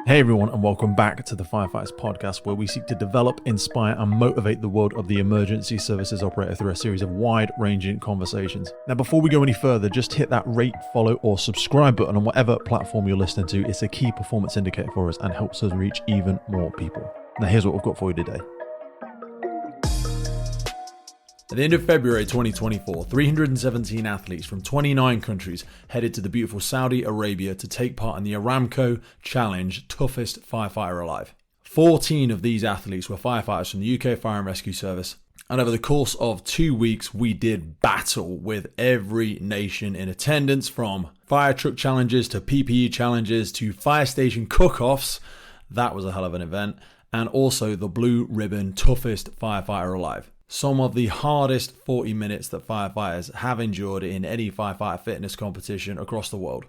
Hey everyone, and welcome back to the Firefighters Podcast, where we seek to develop, inspire, and motivate the world of the emergency services operator through a series of wide-ranging conversations. Now, before we go any further, just hit that rate, follow, or subscribe button on whatever platform you're listening to. It's a key performance indicator for us and helps us reach even more people. Now, here's what we've got for you today. At the end of February 2024, 317 athletes from 29 countries headed to the beautiful Saudi Arabia to take part in the ARAMCO Challenge Toughest Firefighter Alive. 14 of these athletes were firefighters from the UK Fire and Rescue Service, and over the course of 2 weeks, we did battle with every nation in attendance, from fire truck challenges to PPE challenges to fire station cook-offs. That was a hell of an event. And also the Blue Ribbon Toughest Firefighter Alive. Some of the hardest 40 minutes that firefighters have endured in any firefighter fitness competition across the world.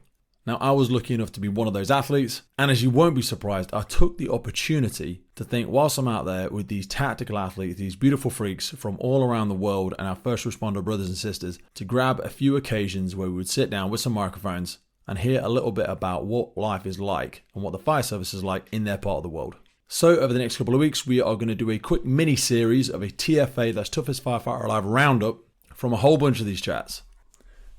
Now, I was lucky enough to be one of those athletes, and as you won't be surprised, I took the opportunity to think, whilst I'm out there with these tactical athletes, these beautiful freaks from all around the world and our first responder brothers and sisters, to grab a few occasions where we would sit down with some microphones and hear a little bit about what life is like and what the fire service is like in their part of the world. So over the next couple of weeks, we are going to do a quick mini-series of a TFA, that's Toughest Firefighter Alive roundup, from a whole bunch of these chats.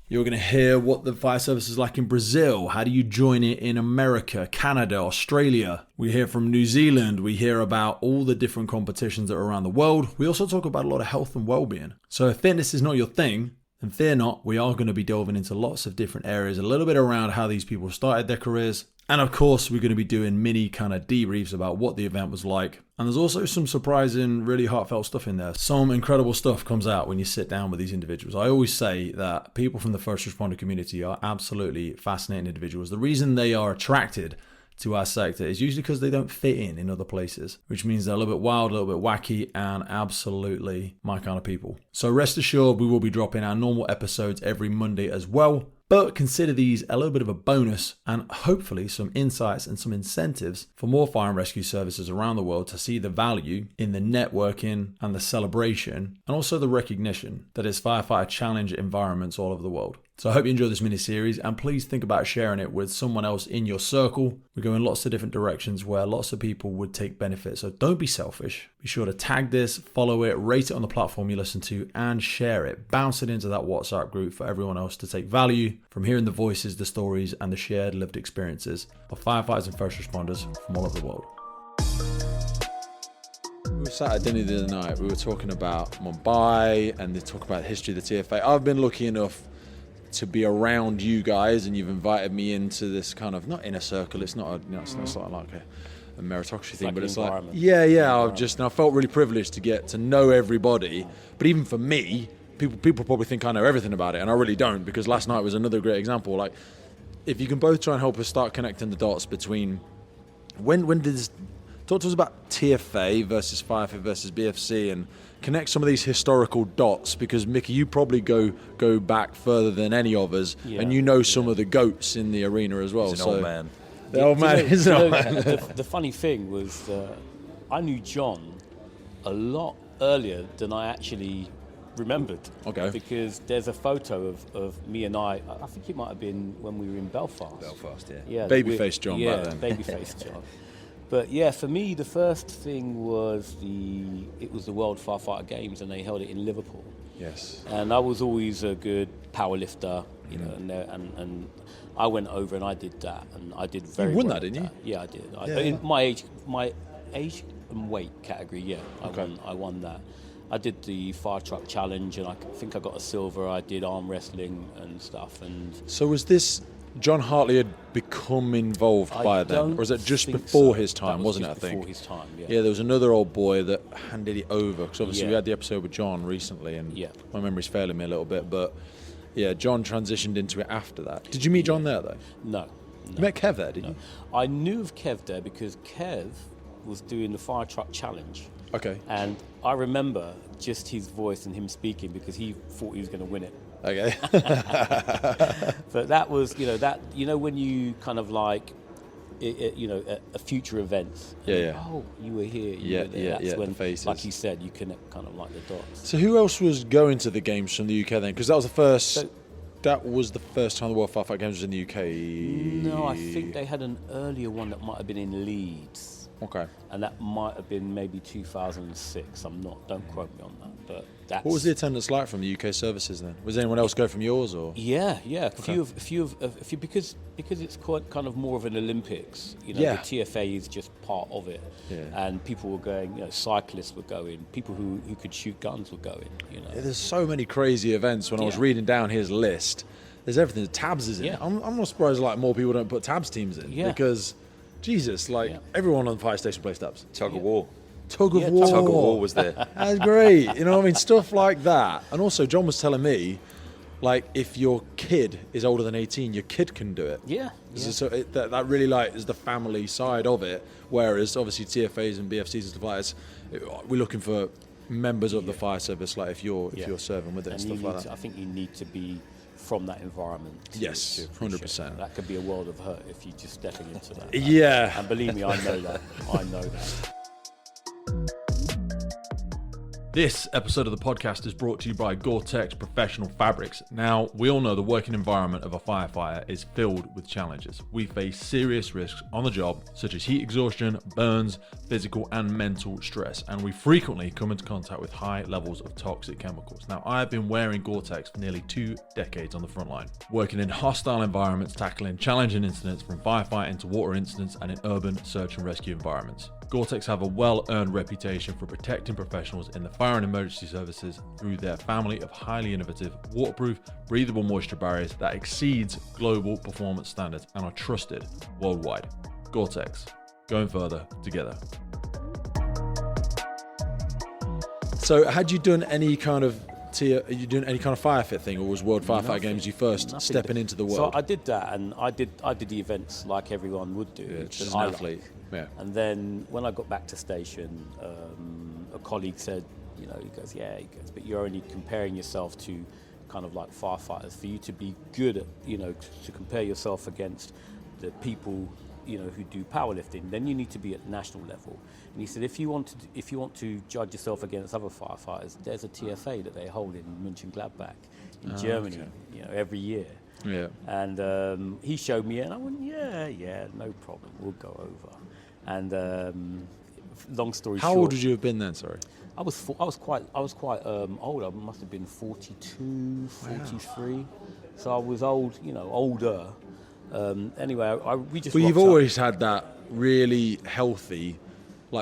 You're going to hear what the fire service is like in Brazil. How do you join it in America, Canada, Australia? We hear from New Zealand. We hear about all the different competitions that are around the world. We also talk about a lot of health and well-being. So if fitness is not your thing, then fear not, we are going to be delving into lots of different areas, a little bit around how these people started their careers. And of course, we're going to be doing mini kind of debriefs about what the event was like. And there's also some surprising, really heartfelt stuff in there. Some incredible stuff comes out when you sit down with these individuals. I always say that people from the first responder community are absolutely fascinating individuals. The reason they are attracted to our sector is usually because they don't fit in other places, which means they're a little bit wild, a little bit wacky, and absolutely my kind of people. So rest assured, we will be dropping our normal episodes every Monday as well. But consider these a little bit of a bonus and hopefully some insights and some incentives for more fire and rescue services around the world to see the value in the networking and the celebration and also the recognition that is firefighter challenge environments all over the world. So I hope you enjoy this mini-series, and please think about sharing it with someone else in your circle. We go in lots of different directions where lots of people would take benefit. So don't be selfish. Be sure to tag this, follow it, rate it on the platform you listen to, and share it. Bounce it into that WhatsApp group for everyone else to take value from hearing the voices, the stories, and the shared lived experiences of firefighters and first responders from all over the world. We were sat at dinner the other night. We were talking about Mumbai and they talk about the history of the TFA. I've been lucky enough to be around you guys, and you've invited me into this kind of, not inner circle, it's not a, it's not like a meritocracy thing, but it's like, I felt really privileged to get to know everybody. But even for me, people probably think I know everything about it, and I really don't, because last night was another great example. Like, if you can both try and help us start connecting the dots between when did this, talk to us about TFA versus Firefight versus BFC, and connect some of these historical dots, because Mickey, you probably go back further than any of us, and you know some of the goats in the arena as well. He's an old man. The old man is an old man. The funny thing was, I knew John a lot earlier than I actually remembered. Okay. Because there's a photo of me and I think it might have been when we were in Belfast. Yeah. Babyface John back then. Babyface John. But yeah, for me, the first thing was it was the World Firefighter Games, and they held it in Liverpool. Yes. And I was always a good power lifter, you know, and I went over and I did that, and I did very well. You won that, didn't you? Yeah, I did. In my age and weight category, I won that. I did the fire truck challenge, and I think I got a silver. I did arm wrestling and stuff. And so was this John Hartley had become involved by then, or was it just before his time? Wasn't it? I think before his time. Yeah. Yeah, there was another old boy that handed it over, because obviously we had the episode with John recently, and my memory's failing me a little bit, but yeah, John transitioned into it after that. Did you meet John there though? No. You met Kev there, didn't you? I knew of Kev there because Kev was doing the fire truck challenge. Okay. And I remember just his voice and him speaking, because he thought he was going to win it. Okay. But that was, when you kind of like, a future events. Oh, you were here. You were there. That's when, the faces. Like you said, you connect kind of like the dots. So who else was going to the games from the UK then? Because that was the first that was the first time the World Firefighter Games was in the UK? No, I think they had an earlier one that might have been in Leeds. Okay. And that might have been maybe 2006. Don't quote me on that, but that's... What was the attendance like from the UK services then? Was anyone else go from yours or? Yeah. A few because it's quite kind of more of an Olympics. The TFA is just part of it. Yeah. And people were going. Cyclists were going. People who could shoot guns were going. Yeah, there's so many crazy events. When I was reading down his list, there's everything. The Tabs is in it. I'm not surprised more people don't put Tabs teams in because. Jesus, everyone on the fire station plays Tabs. Tug of war. Tug of war was there. That's great. Stuff like that. And also, John was telling me, if your kid is older than 18, your kid can do it. Yeah. So that really is the family side of it. Whereas obviously TFAs and BFCs and stuff like that, we're looking for members of the fire service. If you're serving with it and stuff like that. I think you need to be from that environment. Yes, 100%. That could be a world of hurt if you're just stepping into that. Yeah. And believe me, I know that. This episode of the podcast is brought to you by Gore-Tex Professional Fabrics. Now, we all know the working environment of a firefighter is filled with challenges. We face serious risks on the job, such as heat exhaustion, burns, physical and mental stress, and we frequently come into contact with high levels of toxic chemicals. Now, I have been wearing Gore-Tex for nearly 2 decades on the front line, working in hostile environments, tackling challenging incidents from firefighting to water incidents and in urban search and rescue environments. Gore-Tex have a well-earned reputation for protecting professionals in the fire and emergency services through their family of highly innovative, waterproof, breathable moisture barriers that exceeds global performance standards and are trusted worldwide. Gore-Tex, going further together. So, had you done any kind of are you doing any kind of firefit thing, or was World Firefighter Games you first stepping into the world? So I did that, and I did the events like everyone would do. Yeah, just an athlete. Yeah. And then when I got back to station, a colleague said, he goes, but you're only comparing yourself to kind of like firefighters. For you to be good at, to compare yourself against the people, who do powerlifting, then you need to be at national level. And he said, if you want to judge yourself against other firefighters, there's a TFA that they hold in Mönchengladbach in Germany, every year. Yeah. And he showed me it, and I went, yeah, no problem, we'll go over. And long story short, how old would you have been then? Sorry. I was quite old. I must have been 42, 43. Wow. So I was old, older. Anyway, we just. Well, you've always had that really healthy,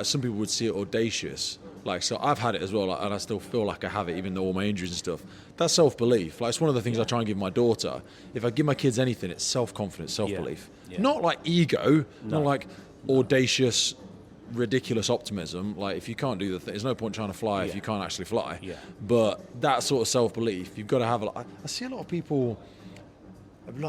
some people would see it audacious. So I've had it as well, and I still feel like I have it, even though all my injuries and stuff. That's self-belief. It's one of the things I try and give my daughter. If I give my kids anything, it's self-confidence, self-belief. Yeah. Not like ego, not audacious, ridiculous optimism. If you can't do the thing, there's no point trying to fly if you can't actually fly. Yeah. But that sort of self-belief, you've got to have. I see a lot of people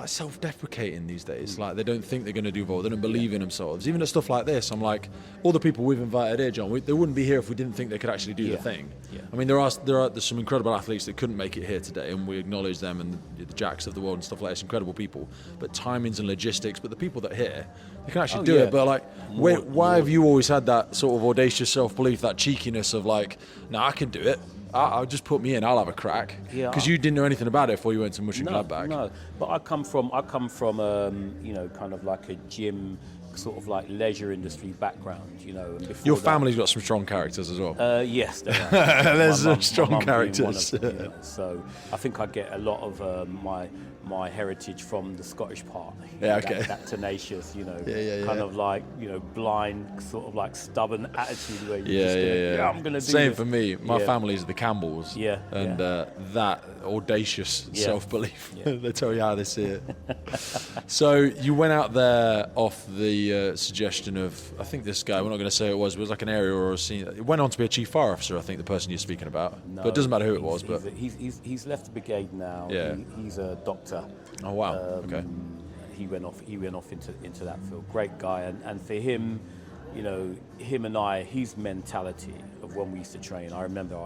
self-deprecating these days. They don't think they're going to do well. They don't believe in themselves. Even at stuff like this, I'm like, all the people we've invited here, John, they wouldn't be here if we didn't think they could actually do the thing. Yeah. I mean, there's some incredible athletes that couldn't make it here today, and we acknowledge them and the Jacks of the world and stuff like this. Incredible people, but timings and logistics. But the people that are here, they can actually do it. But why have you always had that sort of audacious self-belief, that cheekiness of no, I can do it. I'll just put me in. I'll have a crack. Yeah. Because you didn't know anything about it before you went to Mönchengladbach. No. But I come from kind of like a gym, sort of leisure industry background, And your family's got some strong characters as well. Yes, they are. There's some strong characters. Them, So I think I get a lot of my heritage from the Scottish part. Yeah, okay. That tenacious, kind of blind, sort of stubborn attitude where you're I'm going to do Same this. for me. My family's the Campbells. Yeah. And that audacious self-belief. Yeah. They tell you how they see it. So you went out there off the suggestion of, I think this guy, we're not going to say who it was an area or a scene. It went on to be a chief fire officer, I think, the person you're speaking about. No, but it doesn't matter who it was. But he's left the brigade now. Yeah. He's a doctor. Oh wow. Okay. He went off into that field. Great guy, and for him, him and I, his mentality of when we used to train. I remember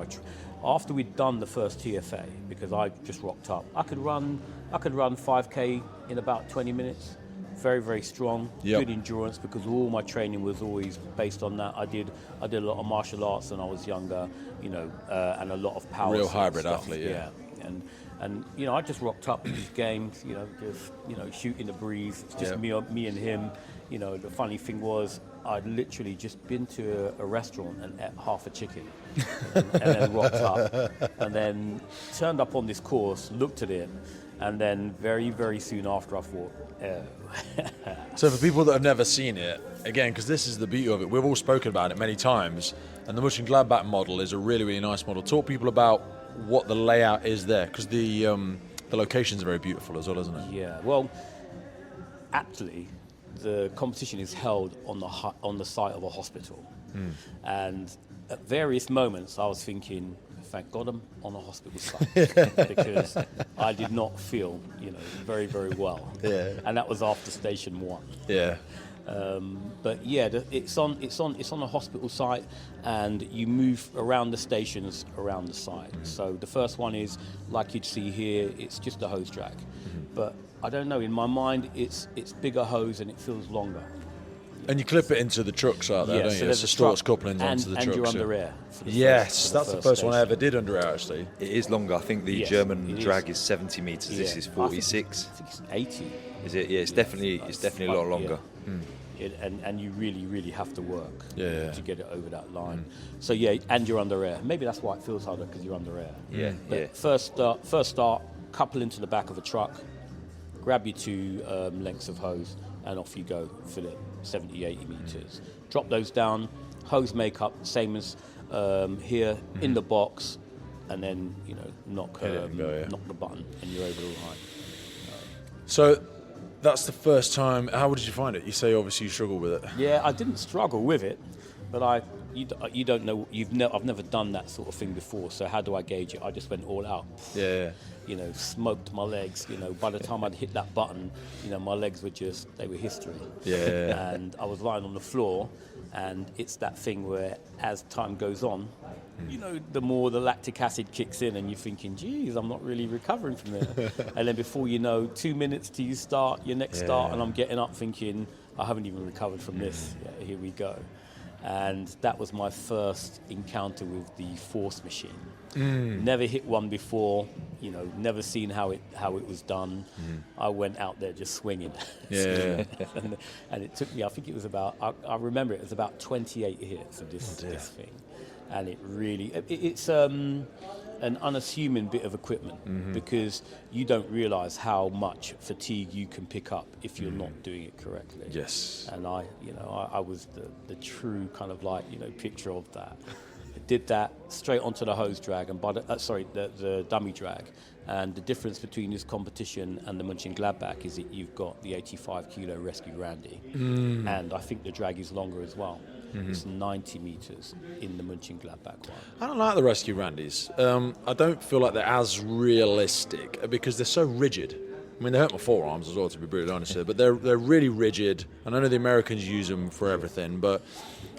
after we'd done the first TFA, because I just rocked up. I could run 5K in about 20 minutes. Very, very strong. Yep. Good endurance, because all my training was always based on that. I did a lot of martial arts when I was younger, and a lot of power. Real hybrid stuff. athlete, yeah. And I just rocked up with these games, just shooting the breeze. It's just me and him. The funny thing was, I'd literally just been to a restaurant and ate half a chicken, and then rocked up, and then turned up on this course, looked at it, and then very, very soon after, I thought, oh. So for people that have never seen it, again, because this is the beauty of it, we've all spoken about it many times, and the Mönchengladbach model is a really, really nice model. Talk people about what the layout is there, because the locations are very beautiful as well, isn't it? Yeah, well, actually, the competition is held on the site of a hospital, and at various moments I was thinking, thank God I'm on a hospital site, because I did not feel very, very well. Yeah. And that was after station 1. Yeah. But yeah, it's on a hospital site, and you move around the stations around the site. So the first one is like you'd see here. It's just a hose drag, but I don't know. In my mind, it's bigger hose and it feels longer. And you clip it into the trucks out there, don't you? It's the Storks couplings onto the trucks. And you're under air. Yes, that's the first one I ever did under air, actually. It is longer. I think the German drag is 70 metres. This is 46. I think it's 80. Is it? Yeah, it's definitely a lot longer. And you really, really have to work to get it over that line. Mm. So yeah, and you're under air. Maybe that's why it feels harder, because you're under air. Yeah, But first start, couple into the back of a truck, grab your 2 lengths of hose, and off you go. Fill it 70, 80 metres. Drop those down. Hose makeup, same as here in the box, and then knock the button, and you're over the line. So that's the first time. How did you find it? You say obviously you struggled with it. Yeah, I didn't struggle with it, but you don't know. I've never done that sort of thing before. So how do I gauge it? I just went all out. Yeah. Smoked my legs. By the time I'd hit that button, my legs were they were history. Yeah. And I was lying on the floor, and it's that thing where as time goes on, the more the lactic acid kicks in, and you're thinking, geez, I'm not really recovering from it. And then before you know, 2 minutes till you start your next start, and I'm getting up thinking, I haven't even recovered from this. Yeah, here we go. And that was my first encounter with the force machine. Never hit one before, never seen how it was done. I went out there just swinging. Yeah. and it took me, I think it was about, I remember it was about 28 hits of this thing. And it really, it's an unassuming bit of equipment, because you don't realise how much fatigue you can pick up if you're not doing it correctly. Yes. And I was the true kind of picture of that. I did that straight onto the hose drag, and by the dummy drag. And the difference between this competition and the Mönchengladbach is that you've got the 85 kilo Rescue Randy, and I think the drag is longer as well. It's 90 metres in the Mönchengladbach one. I don't like the Rescue Randys. I don't feel like they're as realistic because they're so rigid. I mean, they hurt my forearms as well, to be brutally honest here, but they're really rigid. And I know the Americans use them for everything, but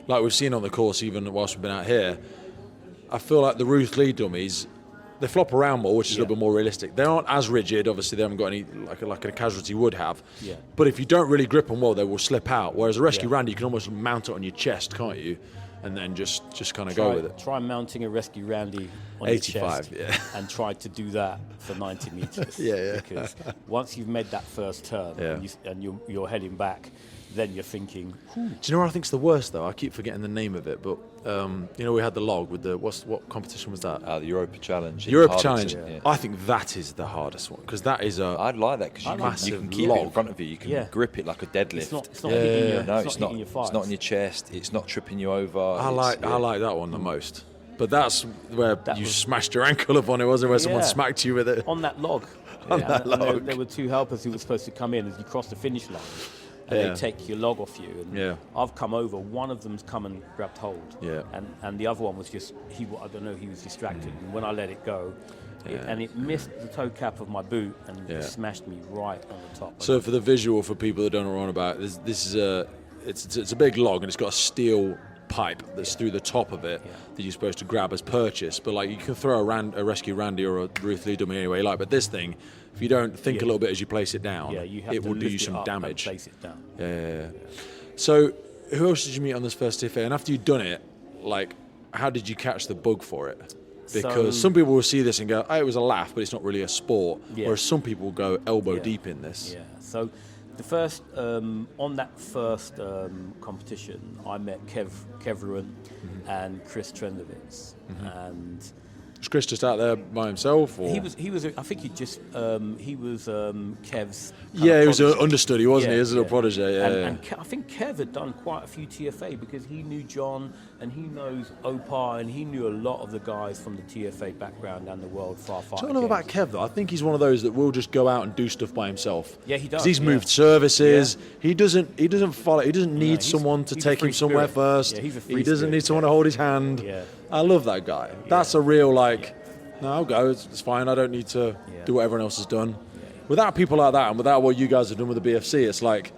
like we've seen on the course, even whilst we've been out here, I feel like the Ruth Lee dummies, they flop around more, which is a little bit more realistic. They aren't as rigid. Obviously, they haven't got any like a casualty would have. Yeah. But if you don't really grip them well, they will slip out. Whereas a Rescue Randy, you can almost mount it on your chest, can't you? And then just kind of go with it. Try mounting a Rescue Randy on 85, your chest, and try to do that for 90 metres. Because once you've made that first turn and you're heading back, then you're thinking, do you know what I think's the worst though? I keep forgetting the name of it, but we had the log with the what competition was that? The Europa Challenge. The Europa Challenge. Yeah. I think that is the hardest one because that is a. I'd like that because you can keep it in front of you. You can grip it like a deadlift. It's not hitting your, it's not your thighs. It's not on your chest. It's not tripping you over. I like that one the most. But that's where you smashed your ankle up on it, wasn't it? Where someone smacked you with it on that log. There were 2 helpers who were supposed to come in as you cross the finish line. And they take your log off you. And I've come over. One of them's come and grabbed hold. Yeah. And the other one was just, he was distracted. And when I let it go, it missed the toe cap of my boot and smashed me right on the top. So for the visual, for people that don't know what I'm on about, this is it's a big log and it's got a steel pipe that's through the top of it that you're supposed to grab as purchase. But like you can throw a Rescue Randy or a Ruth Lee dummy anyway you like. But this thing, if you don't think a little bit as you place it down, it will do you some damage. Place it down. Yeah. So who else did you meet on this first TFA? And after you'd done it, like, how did you catch the bug for it? Because some people will see this and go, oh, it was a laugh, but it's not really a sport. Yeah. Whereas some people will go elbow deep in this. Yeah. So the first, on that first competition, I met Kev Ruan and Chris Trendovitz. And Was Chris just out there by himself? Or? he was. I think he was Kev's. Yeah, he was an prodigy. understudy, wasn't he? He was a little protege. And I think Kev had done quite a few TFA because he knew John and he knows Opar and he knew a lot of the guys from the TFA background and the World Firefighter. I don't know about Kev though. I think he's one of those that will just go out and do stuff by himself. Yeah, he does. Because he's moved services. Yeah. He doesn't follow. He doesn't need someone to he's take a him somewhere spirit. first. Yeah, he's a free he doesn't spirit, need someone to hold his hand. Yeah. I love that guy. Yeah. That's a real no, I'll go. It's fine. I don't need to do what everyone else has done. Yeah. Without people like that, and without what you guys have done with the BFC, it's like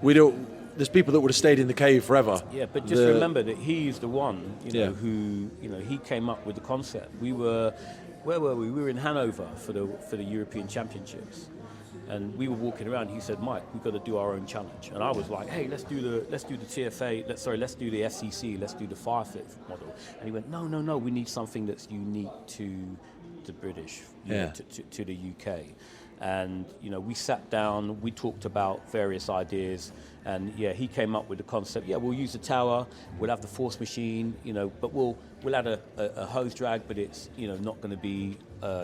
there's people that would have stayed in the cave forever. Yeah, but just remember that he's the one, who he came up with the concept. Where were we? We were in Hanover for the European Championships, and we were walking around. He said, "Mike, we've got to do our own challenge." And I was like, "Hey, let's do the TFA. Let's do the FCC. Let's do the Firefit model." And he went, "No. We need something that's unique to the British, to the UK." And we sat down, we talked about various ideas, and he came up with the concept. We'll use the tower, we'll have the force machine, but we'll add a hose drag, but it's not going to be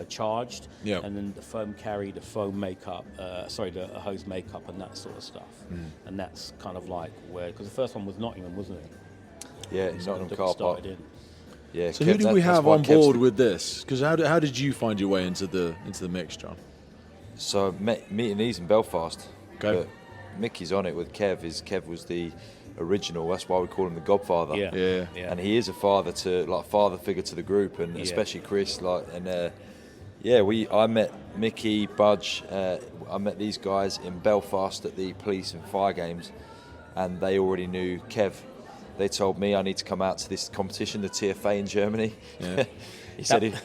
charged. Yep. And then the foam carry, the foam makeup, the hose makeup, and that sort of stuff. And that's kind of like because the first one was Nottingham, wasn't it? Yeah, it's Nottingham car park. Yeah. So who do we have on board with this? Because how did you find your way into the mix, John? So meeting these in Belfast. Okay. But Mickey's on it with Kev. Kev was the original. That's why we call him the Godfather. Yeah. And he is a father figure to the group, and especially Chris. I met Mickey, Budge. I met these guys in Belfast at the police and fire games, and they already knew Kev. They told me I need to come out to this competition, the TFA in Germany. Yeah. He said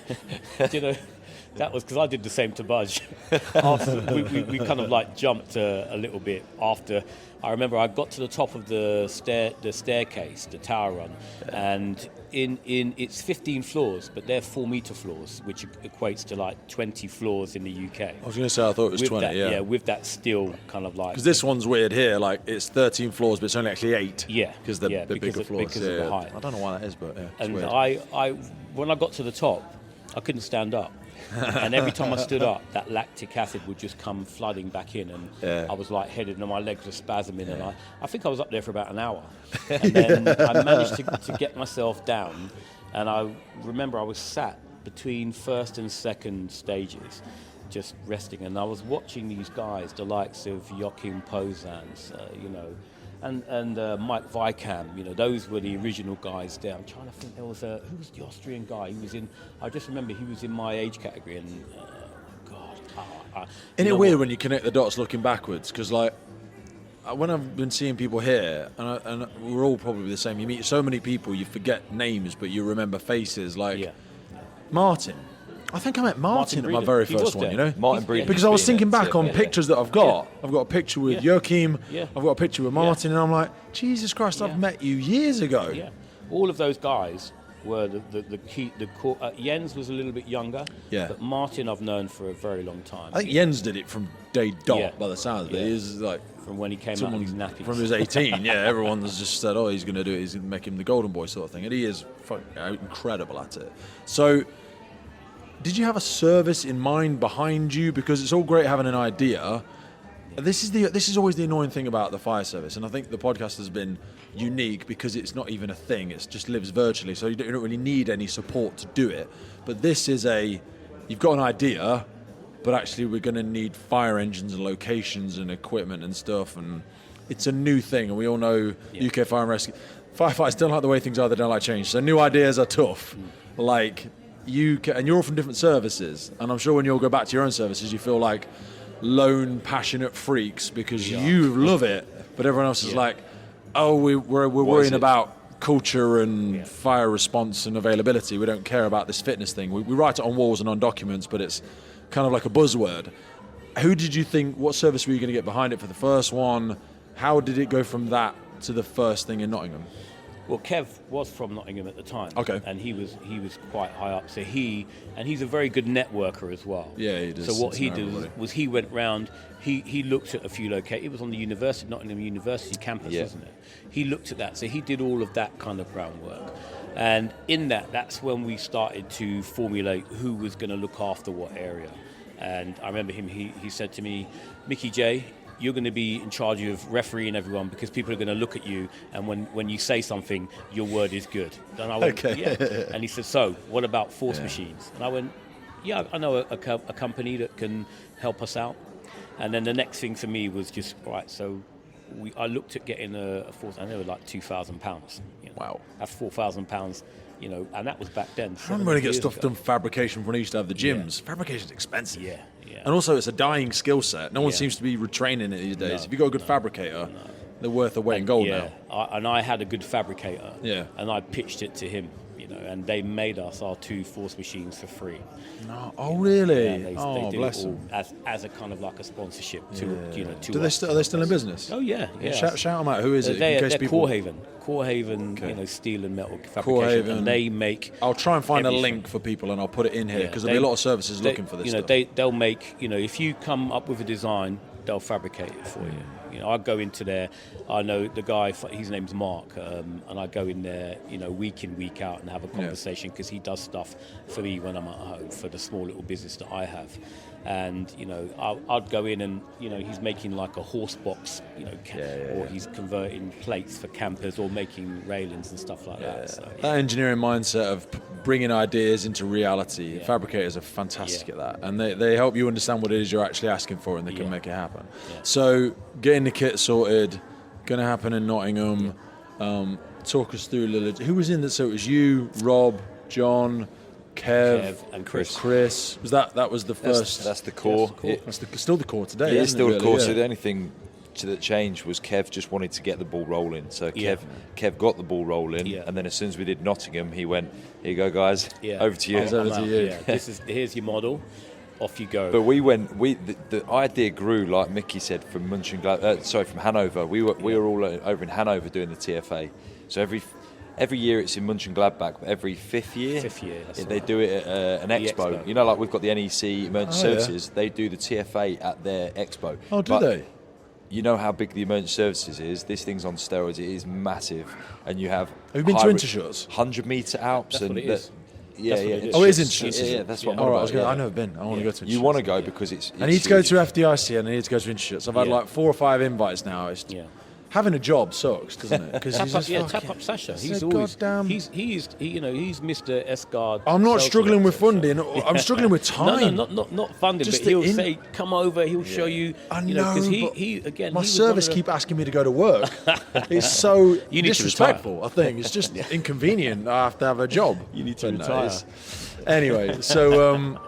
that was because I did the same to Budge. we kind of jumped a little bit after. I remember I got to the top of the staircase, the tower run, and in it's 15 floors, but they're 4-meter floors, which equates to 20 floors in the UK. I was going to say I thought it was 20. Yeah, with that steel kind of because this one's weird here. It's 13 floors, but it's only actually 8. Yeah, because the bigger floors. Because of the height. I don't know why that is, but and weird. I when I got to the top, I couldn't stand up. And every time I stood up, that lactic acid would just come flooding back in, and I was lightheaded and my legs were spasming, and I think I was up there for about an hour. And then I managed to get myself down, and I remember I was sat between first and second stages, just resting, and I was watching these guys, the likes of Joachim Posans, and Mike Vikam, those were the original guys there. I'm trying to think, there was who was the Austrian guy? I just remember he was in my age category, and Isn't it weird when you connect the dots looking backwards? Because when I've been seeing people here, and we're all probably the same, you meet so many people, you forget names, but you remember faces. Martin. I think I met Martin at my very first one, Martin Breeden. Because I was thinking back on pictures that I've got. Yeah. I've got a picture with Joachim. Yeah. I've got a picture with Martin, and I'm like, Jesus Christ, I've met you years ago. Yeah. All of those guys were the key. Jens was a little bit younger, but Martin I've known for a very long time. I think Jens did it from day dot by the sounds of it. He's from when he came out of his nappies. From his 18, everyone's just said, he's going to do it. He's going to make him the golden boy sort of thing, and he is incredible at it. So, did you have a service in mind behind you? Because it's all great having an idea. This is always the annoying thing about the fire service, and I think the podcast has been unique because it's not even a thing. It just lives virtually, so you don't really need any support to do it. But this is you've got an idea, but actually we're going to need fire engines and locations and equipment and stuff, and it's a new thing, and we all know UK Fire and Rescue. Firefighters don't like the way things are, they don't like change, so new ideas are tough. And you're all from different services, and I'm sure when you all go back to your own services, you feel like lone, passionate freaks because you love it, but everyone else is we're worrying about culture and fire response and availability. We don't care about this fitness thing. We write it on walls and on documents, but it's kind of like a buzzword. Who did you think, what service were you going to get behind it for the first one? How did it go from that to the first thing in Nottingham? Well, Kev was from Nottingham at the time. Okay. And he was quite high up. So he's a very good networker as well. Yeah, he does. So what he did was he went round, he looked at a few locations. It was on the university, Nottingham University campus, wasn't it? He looked at that. So he did all of that kind of groundwork. And in that's when we started to formulate who was going to look after what area. And I remember he said to me, Mickey J, you're going to be in charge of refereeing everyone because people are going to look at you, and when you say something, your word is good. And I went, yeah. And he said, so what about force machines? And I went, yeah, I know a company that can help us out. And then the next thing for me was just, right, so I looked at getting a force, and they were like £2,000. Wow. That's £4,000, and that was back then. I remember when you get stuff done fabrication when I used to have the gyms. Fabrication's expensive. Yeah. And also, it's a dying skill set. No one seems to be retraining it these days. If you've got a good fabricator, they're worth their weight in gold now. And I had a good fabricator. Yeah. And I pitched it to him, and they made us our 2 force machines for free. No. Oh, really? Yeah, they did bless it all them. as a kind of like a sponsorship to Are they still in business? Oh yeah. Shout them out. Who is it? They're Corehaven, steel and metal fabrication, and they make. I'll try and find everything. a link for people, and I'll put it in here because there'll be a lot of services looking for this stuff. They'll make. If you come up with a design, they'll fabricate it for you. I go into there. I know the guy. His name's Mark, and I go in there, week in, week out, and have a conversation because he does stuff for me when I'm at home for the small little business that I have. And I'd go in and he's making like a horse box, or he's converting plates for campers or making railings and stuff like that. So, that engineering mindset of bringing ideas into reality, fabricators are fantastic at that, and they help you understand what it is you're actually asking for, and they can make it happen. So getting the kit sorted, going to happen in Nottingham. Talk us through a little. Who was in that? So it was you, Rob, John, Kev and Chris. Was that was the first? That's the core. That's still the core today. Yeah, it's still the core. Yeah. So the only thing that changed was Kev just wanted to get the ball rolling. So Kev got the ball rolling, and then as soon as we did Nottingham, he went, "Here you go, guys. Over to you." Over to you. Yeah. Here's your model. Off you go. But the idea grew, like Mickey said, from from Hanover. We were all over in Hanover doing the TFA. So every year it's in Mönchengladbach, but every fifth year they do it at an expo. Like we've got the NEC Emergency Services, they do the TFA at their expo. Oh, do they? You know how big the emergency services is. This thing's on steroids. It is massive, and you have. Have you been to Intershoots? 100-meter Alps, That's what it is. Yeah. Oh, it is Intershoots. Yeah, that's what. All right, I've never been. I want to go to Intershoots. You want to go because it's I need to go to FDIC and I need to go to Intershoots. I've had like 4 or 5 invites now. Having a job sucks, doesn't it? Because tap up Sasha. He's always goddamn. He's Mr. Esgard. I'm not struggling with funding. I'm struggling with time. No, not funding. Just but he'll say, "Come over." He'll show you. I know. Because he again. My service keep asking me to go to work. It's so disrespectful. I think it's just inconvenient. I have to have a job. You need to retire. Anyway, so.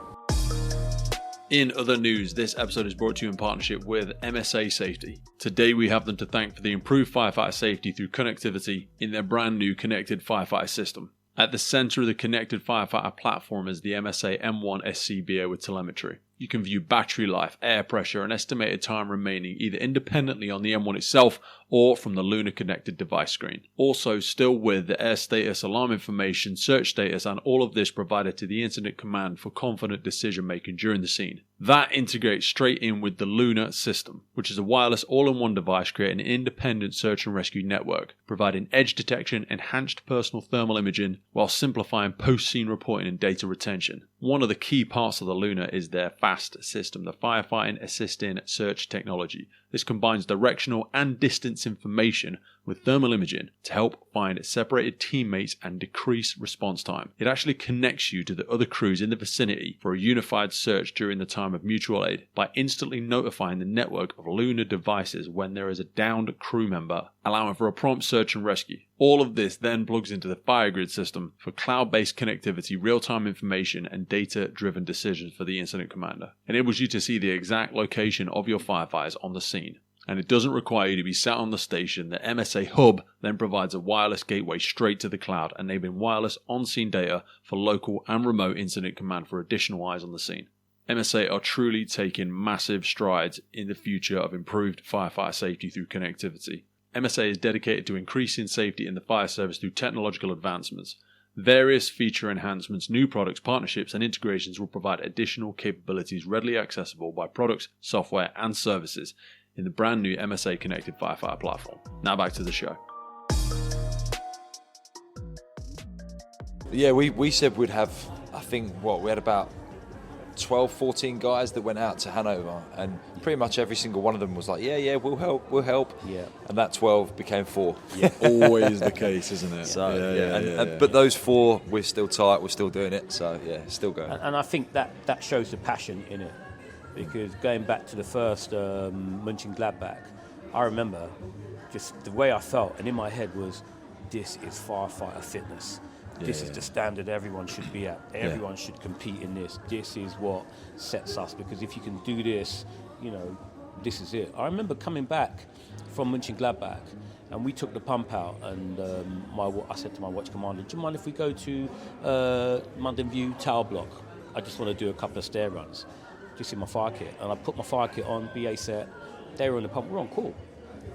In other news, this episode is brought to you in partnership with MSA Safety. Today we have them to thank for the improved firefighter safety through connectivity in their brand new connected firefighter system. At the centre of the connected firefighter platform is the MSA M1 SCBA with telemetry. You can view battery life, air pressure and estimated time remaining either independently on the M1 itself or from the Luna connected device screen. Also, still with the air status, alarm information, search status and all of this provided to the incident command for confident decision making during the scene. That integrates straight in with the Luna system, which is a wireless all-in-one device creating an independent search and rescue network, providing edge detection, enhanced personal thermal imaging, while simplifying post-scene reporting and data retention. One of the key parts of the Luna is their FAST system, the Firefighting Assisting Search Technology. This combines directional and distance information with thermal imaging to help find separated teammates and decrease response time. It actually connects you to the other crews in the vicinity for a unified search during the time of mutual aid by instantly notifying the network of Luna devices when there is a downed crew member, allowing for a prompt search and rescue. All of this then plugs into the FireGrid system for cloud-based connectivity, real-time information and data-driven decisions for the incident commander. It enables you to see the exact location of your firefighters on the scene. And it doesn't require you to be sat on the station. The MSA Hub then provides a wireless gateway straight to the cloud, enabling wireless on-scene data for local and remote incident command for additional eyes on the scene. MSA are truly taking massive strides in the future of improved firefighter safety through connectivity. MSA is dedicated to increasing safety in the fire service through technological advancements. Various feature enhancements, new products, partnerships, and integrations will provide additional capabilities readily accessible by products, software, and services in the brand new MSA Connected Firefighter platform. Now back to the show. Yeah, we said we'd have, I think, we had about 12, 14 guys that went out to Hanover, and pretty much every single one of them was like, yeah, we'll help. Yeah. And that 12 became 4. Yeah. Always the case, isn't it? So, but those 4, we're still tight, we're still doing it, so yeah, still going. And I think that shows the passion in it, because going back to the first Mönchengladbach, I remember just the way I felt, and in my head was, this is firefighter fitness. This is the standard everyone should be at. Everyone should compete in this. This is what sets us, because if you can do this, this is it. I remember coming back from Mönchengladbach, and we took the pump out, and I said to my watch commander, do you mind if we go to London View Tower Block? I just want to do a couple of stair runs, just in my fire kit. And I put my fire kit on, BA set, they were on the pump, we're on call.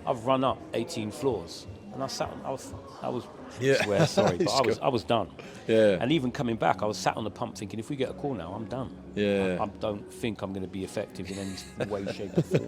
I've run up 18 floors. And I swear, sorry, but I was done. Yeah. And even coming back, I was sat on the pump thinking, if we get a call now, I'm done. Yeah. I don't think I'm going to be effective in any way, shape, or form.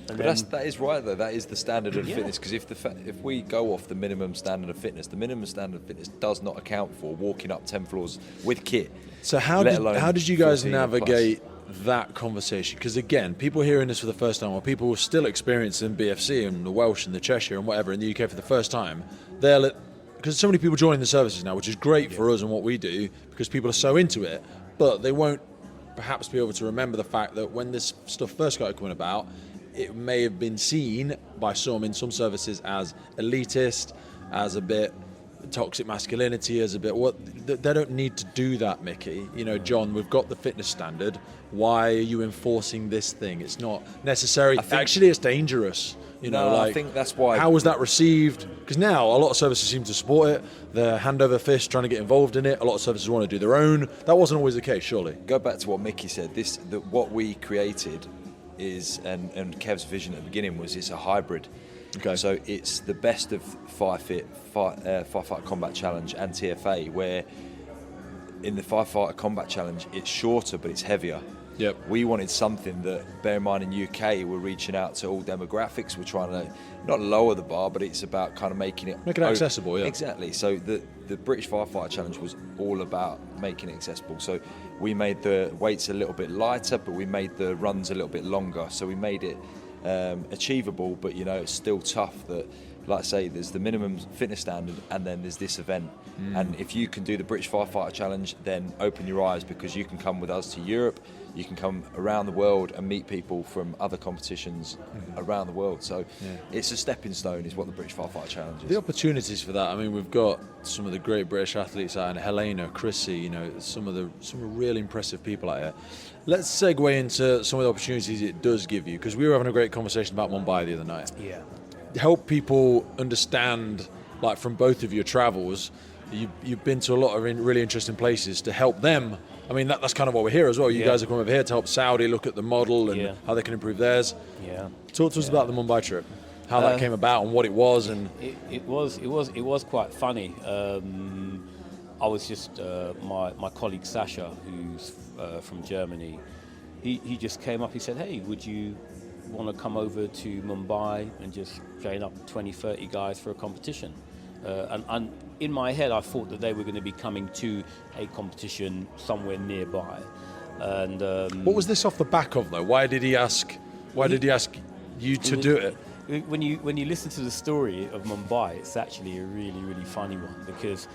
But that is right, though. That is the standard of fitness. Because if we go off the minimum standard of fitness, the minimum standard of fitness does not account for walking up 10 floors with kit. So how did you guys navigate that conversation? Because again, people hearing this for the first time, or people who are still experiencing BFC and the Welsh and the Cheshire and whatever in the UK for the first time, because so many people joining the services now, which is great for us and what we do, because people are so into it, but they won't perhaps be able to remember the fact that when this stuff first started coming about, it may have been seen by some in some services as elitist, as a bit toxic masculinity, as a bit they don't need to do that, Mickey. John, we've got the fitness standard. Why are you enforcing this thing? It's not necessary. Actually, it's dangerous. I think that's why. How was that received? Because now a lot of services seem to support it. They're hand over fist trying to get involved in it. A lot of services want to do their own. That wasn't always the case, surely. Go back to what Mickey said. What we created is, and Kev's vision at the beginning was, it's a hybrid. Okay. So it's the best of Firefighter Combat Challenge and TFA, where in the Firefighter Combat Challenge it's shorter but it's heavier. Yep. We wanted something that, bear in mind, in UK we're reaching out to all demographics. We're trying to not lower the bar, but it's about kind of making it accessible. Yeah. Exactly. So the British Firefighter Challenge was all about making it accessible. So we made the weights a little bit lighter, but we made the runs a little bit longer. So we made it achievable, but it's still tough. That, like I say, there's the minimum fitness standard, and then there's this event. And if you can do the British Firefighter Challenge, then open your eyes, because you can come with us to Europe, you can come around the world and meet people from other competitions around the world. So it's a stepping stone, is what the British Firefighter Challenge is. The opportunities for that, I mean, we've got some of the great British athletes out, and Helena, Chrissy, some really impressive people out here. Let's segue into some of the opportunities it does give you, because we were having a great conversation about Mumbai the other night. Yeah. Help people understand, like, from both of your travels, you've been to a lot of really interesting places to help them. I mean, that's kind of what we're here as well. You guys have come over here to help Saudi look at the model and how they can improve theirs. Yeah. Talk to us about the Mumbai trip, how that came about and what it was. And it was quite funny. I was just my colleague Sasha, who's from Germany. He just came up. He said, "Hey, would you want to come over to Mumbai and just train up 20, 30 guys for a competition?" And in my head, I thought that they were going to be coming to a competition somewhere nearby. And what was this off the back of, though? Why did he ask you to do it? When you listen to the story of Mumbai, it's actually a really, really funny one, because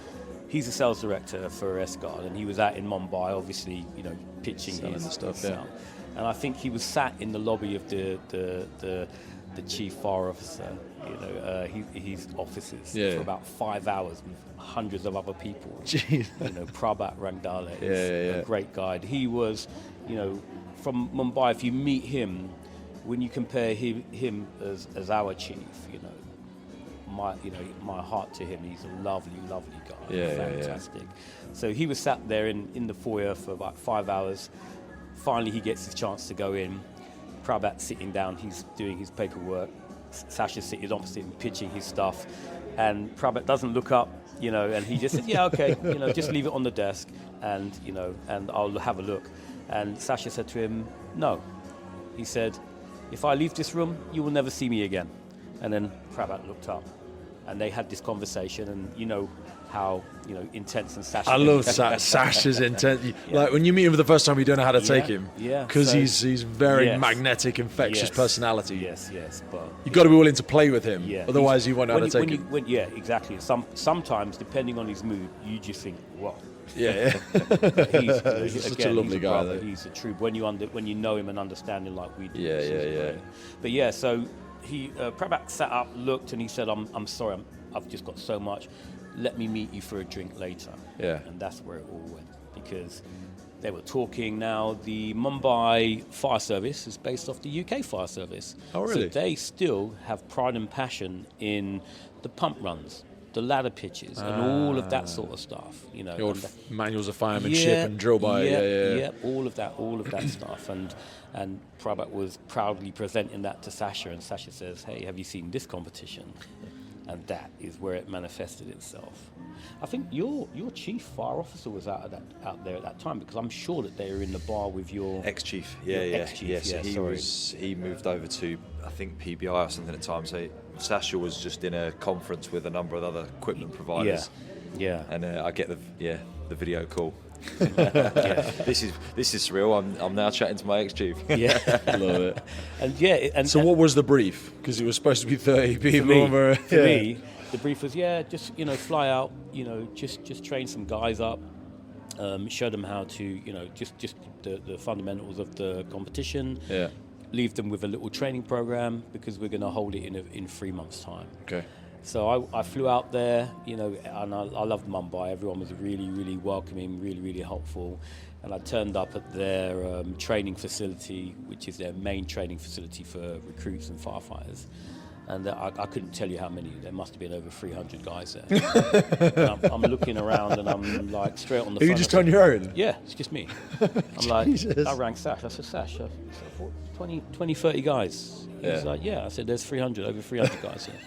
he's a sales director for Escard, and he was out in Mumbai, obviously, pitching his stuff. sound. And I think he was sat in the lobby of the chief fire officer, his offices for about 5 hours with hundreds of other people. Jeez. Prabhat Rangdale is a great guide. He was, from Mumbai. If you meet him, when you compare him as our chief, my heart to him. He's a lovely, lovely guy. Fantastic. So he was sat there in the foyer for about 5 hours. Finally, he gets his chance to go in. Prabhat's sitting down. He's doing his paperwork. Sasha is opposite him pitching his stuff, and Prabhat doesn't look up, and he just said, yeah, okay, just leave it on the desk, and and I'll have a look. And Sasha said to him, no. He said, if I leave this room, you will never see me again. And then Prabhat looked up, and they had this conversation, and how intense and Sasha. I love Sasha's intense. Like when you meet him for the first time, you don't know how to take him. Yeah. Because he's very magnetic, infectious personality. Yes. But you've got to be willing to play with him. Yeah. Otherwise, you won't know how to take him. Exactly. Sometimes, depending on his mood, you just think, well. Yeah. He's such a lovely guy. Brother. He's a true. When you know him and understand him like we do. Yeah. But yeah, so he Prabhat sat up, looked, and he said, "I'm sorry, I've just got so much. Let me meet you for a drink later." Yeah. And that's where it all went, because they were talking. Now the Mumbai Fire Service is based off the UK Fire Service. Oh, really? So they still have pride and passion in the pump runs, the ladder pitches, and all of that sort of stuff. The old manuals of firemanship and drill by. Yeah, all of that stuff. And Prabhat was proudly presenting that to Sasha, and Sasha says, "Hey, have you seen this competition?" And that is where it manifested itself. I think your chief fire officer was out there at that time, because I'm sure that they were in the bar with your ex-chief. He moved over to, I think, PBI or something at the time. So Sasha was just in a conference with a number of other equipment providers. Yeah. And I get the video call. This is surreal. I'm now chatting to my ex-chief. Yeah, love it. And so what was the brief? Because it was supposed to be 30 people. For me, the brief was just fly out, just train some guys up, show them how to just the fundamentals of the competition. Yeah. Leave them with a little training program, because we're going to hold it in 3 months' time. Okay. So I flew out there, and I loved Mumbai. Everyone was really, really welcoming, really, really helpful. And I turned up at their training facility, which is their main training facility for recruits and firefighters. And I couldn't tell you how many. There must have been over 300 guys there. And I'm looking around, and I'm like straight on the front. Are you just on your own? Yeah, it's just me. I'm like, I rang Sash. I said, Sash, 20, 30 guys. He's like, yeah. I said, there's over 300 guys here.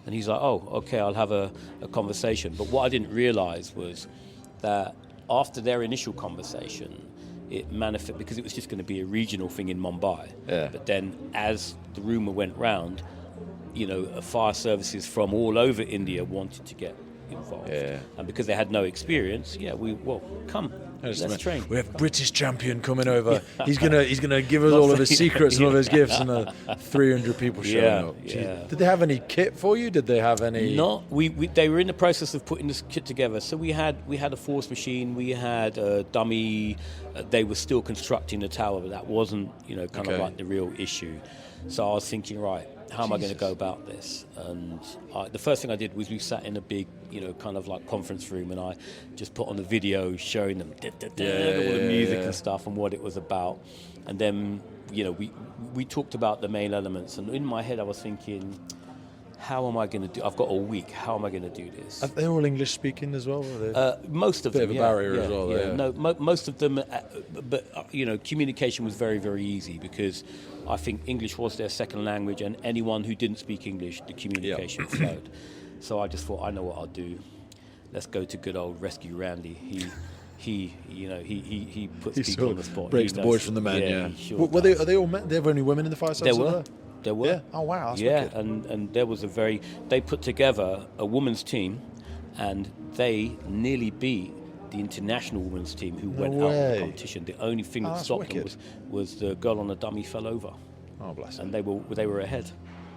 And he's like, oh, okay, I'll have a conversation. But what I didn't realise was that after their initial conversation, it manifested, because it was just going to be a regional thing in Mumbai. Yeah. But then as the rumour went round, fire services from all over India wanted to get involved. Yeah. And because they had no experience, come. Let's train. We have British champion coming over. He's gonna give us all of his secrets and all of his gifts, and 300 people showing up. Yeah. Did they have any kit for you? Did they have any? No, they were in the process of putting this kit together. So we had a force machine, we had a dummy. They were still constructing the tower, but that wasn't of like the real issue. So I was thinking, right, how am I going to go about this? And the first thing I did was we sat in a big, kind of like conference room, and I just put on a video showing them all the music and stuff and what it was about. And then, we talked about the main elements. And in my head, I was thinking, how am I going to do? I've got a week. How am I going to do this? Are they all English speaking as well? Most of them. Bit of a barrier as well. Yeah. No, most of them. But communication was very, very easy, because I think English was their second language, and anyone who didn't speak English, the communication flowed. So I just thought, I know what I'll do. Let's go to good old Rescue Randy. He puts people on the spot. Breaks the boys from the men. Yeah. Sure Are they all men? There were only women in the fire service? There were. Yeah. Oh wow. That's yeah, wicked. and there was they put together a women's team, and they nearly beat the international women's team who went out in the competition. The only thing that stopped them was the girl on the dummy fell over. Oh bless her. And they were ahead.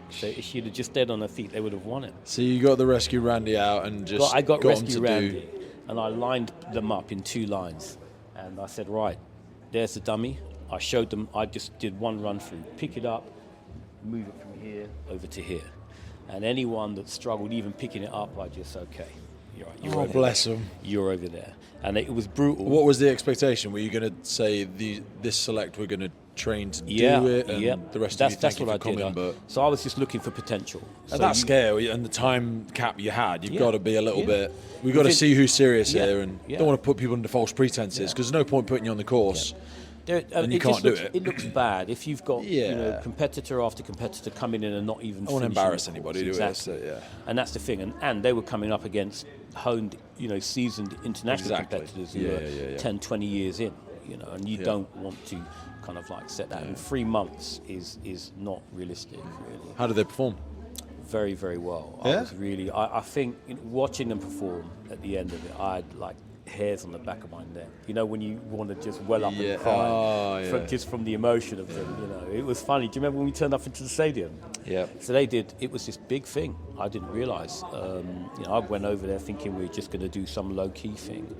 So if she'd have just stayed on her feet, they would have won it. So you got the Rescue Randy out and just I got Rescue Randy, and I lined them up in 2 lines, and I said, right, there's the dummy. I showed them. I just did one run through, pick it up, move it from here over to here, and anyone that struggled even picking it up, I just you're over bless there. them. You're over there, and it was brutal. What was the expectation? Were you going to say this select we're going to train to do it, and the rest of you thank you for coming? But so I was just looking for potential. At that scale and the time cap you had, you've got to be a little bit. We've got to see who's serious here, and don't want to put people under false pretenses, because there's no point putting you on the course and you can't do it. It looks bad if you've got competitor after competitor coming in and not even. I don't want to embarrass anybody, exactly. do it? So, and that's the thing. And they were coming up against honed, seasoned international competitors who were 10, 20 years in. And you don't want to kind of like set that. And 3 months is not realistic, really. How did they perform? Very, very well. Yeah? I think watching them perform at the end of it, I had like hairs on the back of my neck. When you want to just well up and cry just from the emotion of them. It was funny. Do you remember when we turned up into the stadium? Yeah. So they did. It was this big thing. I didn't realise. I went over there thinking we were just going to do some low key thing,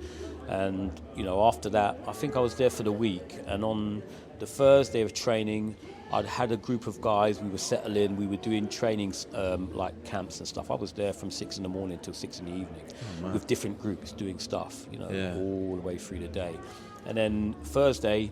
and after that, I think I was there for the week. And on the Thursday of training, I'd had a group of guys, we were settling, we were doing trainings like camps and stuff. I was there from 6 in the morning till 6 in the evening with different groups doing stuff, all the way through the day. And then Thursday,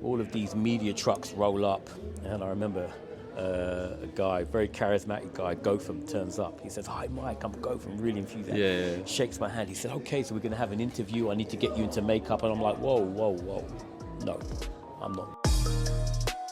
all of these media trucks roll up, and I remember a guy, very charismatic guy, Gotham, turns up. He says, "Hi Mike, I'm Gotham," really enthusiastic. Shakes my hand. He said, "Okay, so we're going to have an interview. I need to get you into makeup." And I'm like, whoa. No, I'm not.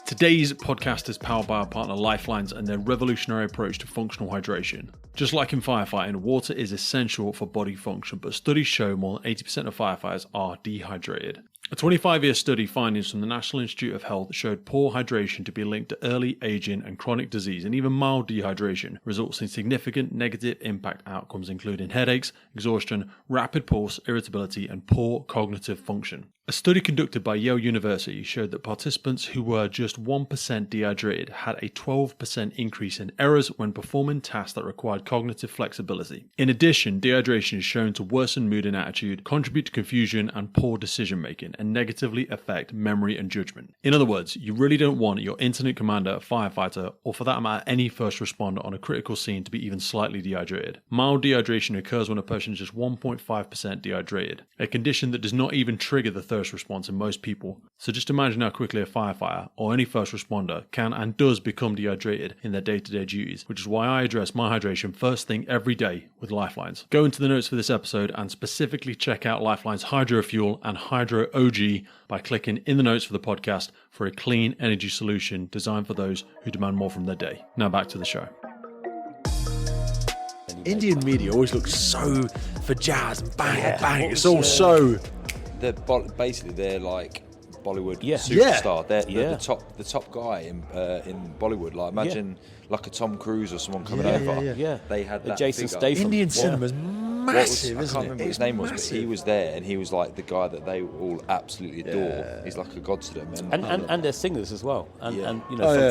Today's podcast is powered by our partner Lifelines and their revolutionary approach to functional hydration. Just like in firefighting, water is essential for body function, but studies show more than 80% of firefighters are dehydrated. A 25-year study findings from the National Institute of Health showed poor hydration to be linked to early aging and chronic disease, and even mild dehydration results in significant negative impact outcomes including headaches, exhaustion, rapid pulse, irritability, and poor cognitive function. A study conducted by Yale University showed that participants who were just 1% dehydrated had a 12% increase in errors when performing tasks that required cognitive flexibility. In addition, dehydration is shown to worsen mood and attitude, contribute to confusion and poor decision making, and negatively affect memory and judgment. In other words, you really don't want your incident commander, firefighter, or for that matter any first responder on a critical scene to be even slightly dehydrated. Mild dehydration occurs when a person is just 1.5% dehydrated, a condition that does not even trigger the thirst response in most people. So just imagine how quickly a firefighter or any first responder can and does become dehydrated in their day-to-day duties, which is why I address my hydration first thing every day with Lifelines. Go into the notes for this episode and specifically check out Lifelines Hydro Fuel and Hydro OG by clicking in the notes for the podcast for a clean energy solution designed for those who demand more from their day. Now back to the show. Indian media always looks so for jazz and bang. It's all so... They're like Bollywood superstar. They're the top guy in Bollywood. Like imagine like a Tom Cruise or someone coming over. Yeah. They had that Jason figure. Statham. Indian cinema's massive, I can't remember what his name was, but he was there and he was like the guy that they all absolutely adore. He's like a god to them. And they're singers as well. And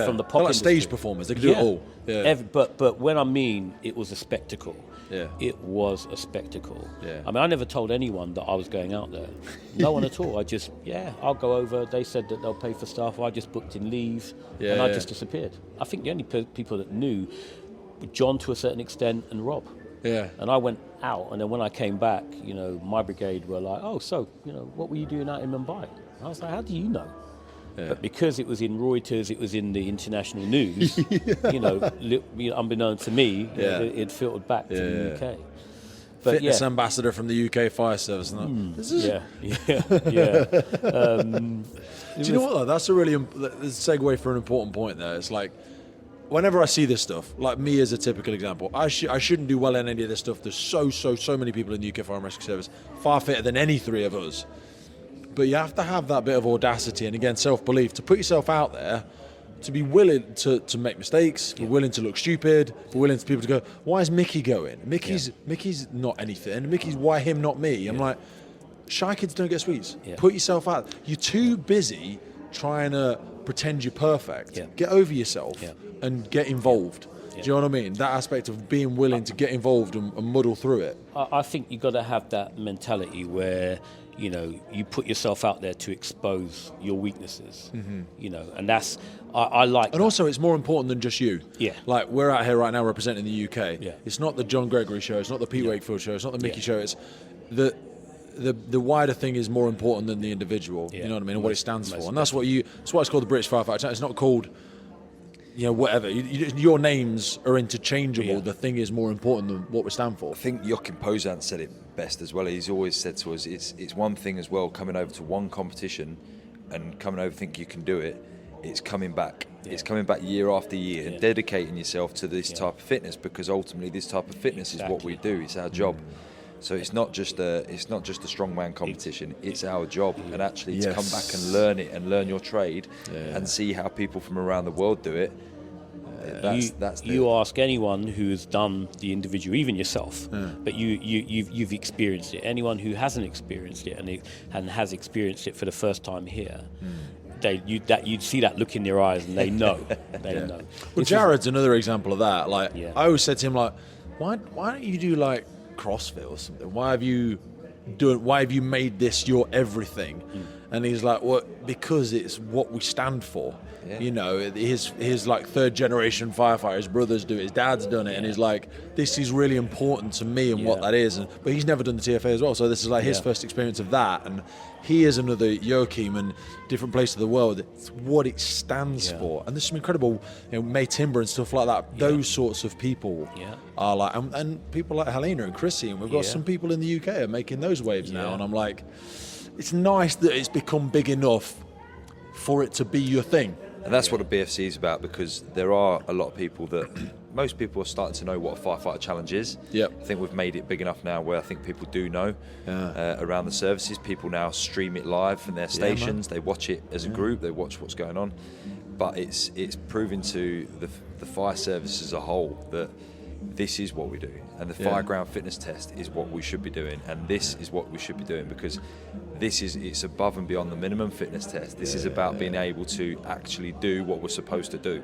from the pop like industry. stage performers, they can do it all. Yeah. But when I mean it was a spectacle. Yeah. It was a spectacle. Yeah. I mean, I never told anyone that I was going out there. No one at all. I just, I'll go over. They said that they'll pay for stuff. I just booked in leave, and I just disappeared. I think the only people that knew were John to a certain extent and Rob. Yeah. And I went out, and then when I came back, my brigade were like, "Oh, so, what were you doing out in Mumbai?" I was like, "How do you know?" Yeah. But because it was in Reuters, it was in the international news, unbeknownst to me, it filtered back to the UK. But Fitness ambassador from the UK Fire Service. Do you know what, though? That's a really segue for an important point there. It's like, whenever I see this stuff, like me as a typical example, I shouldn't do well in any of this stuff. There's so many people in the UK Fire and Rescue Service, far fitter than any three of us. But you have to have that bit of audacity and, again, self-belief to put yourself out there, to be willing to make mistakes, be willing to look stupid, be willing for people to go, why is Mickey going? Mickey's not anything. Mickey's why him, not me. I'm like, shy kids don't get sweets. Yeah. Put yourself out. You're too busy trying to pretend you're perfect. Yeah. Get over yourself and get involved. Do you know what I mean? That aspect of being willing to get involved and muddle through it. I think you've got to have that mentality where, you put yourself out there to expose your weaknesses, and that's, I like And that. also, it's more important than just you. Yeah. Like, we're out here right now representing the UK. Yeah. It's not the John Gregory show, it's not the Pete Wakefield show, it's not the Mickey show, it's the wider thing is more important than the individual, you know what I mean, and what it stands for. And that's why it's called the British Firefighter. It's not called, whatever. Your names are interchangeable. Yeah. The thing is more important than what we stand for. I think Joachim Posant said it best as well. He's always said to us, it's one thing as well coming over to one competition and come and overthink you can do it, it's coming back. Yeah. It's coming back year after year, and Yeah. dedicating yourself to this type of fitness, because ultimately this type of fitness is what we do. It's our job. So it's not just a strongman competition. It's our job, and actually to come back and learn it and learn your trade, and see how people from around the world do it. You ask anyone who's done the individual, even yourself, but you've experienced it. Anyone who hasn't experienced it and has experienced it for the first time here, you'd see that look in their eyes, and they know. They know. Well, Jared's another example of that. Like, I always said to him, like, why don't you do like CrossFit or something? Why have you made this your everything? And he's like, well, because it's what we stand for. Yeah. You know, his like third generation firefighter, his brothers do it, his dad's done it, and he's like, this is really important to me and what that is. But he's never done the TFA as well, so this is like his first experience of that. And he is another Joachim, and different place of the world. It's what it stands for, and there's some incredible, May Timber and stuff like that. Those sorts of people are like, and people like Helena and Chrissy, and we've got some people in the UK are making those waves now. And I'm like, it's nice that it's become big enough for it to be your thing. And that's what the BFC is about, because there are a lot of people that most people are starting to know what a firefighter challenge is. Yep. I think we've made it big enough now where I think people do know around the services. People now stream it live from their stations. They watch it as a group. They watch what's going on. But it's proving to the fire service as a whole that this is what we do, and the fireground fitness test is what we should be doing, and this is what we should be doing, because it's above and beyond the minimum fitness test. This is about being able to actually do what we're supposed to do.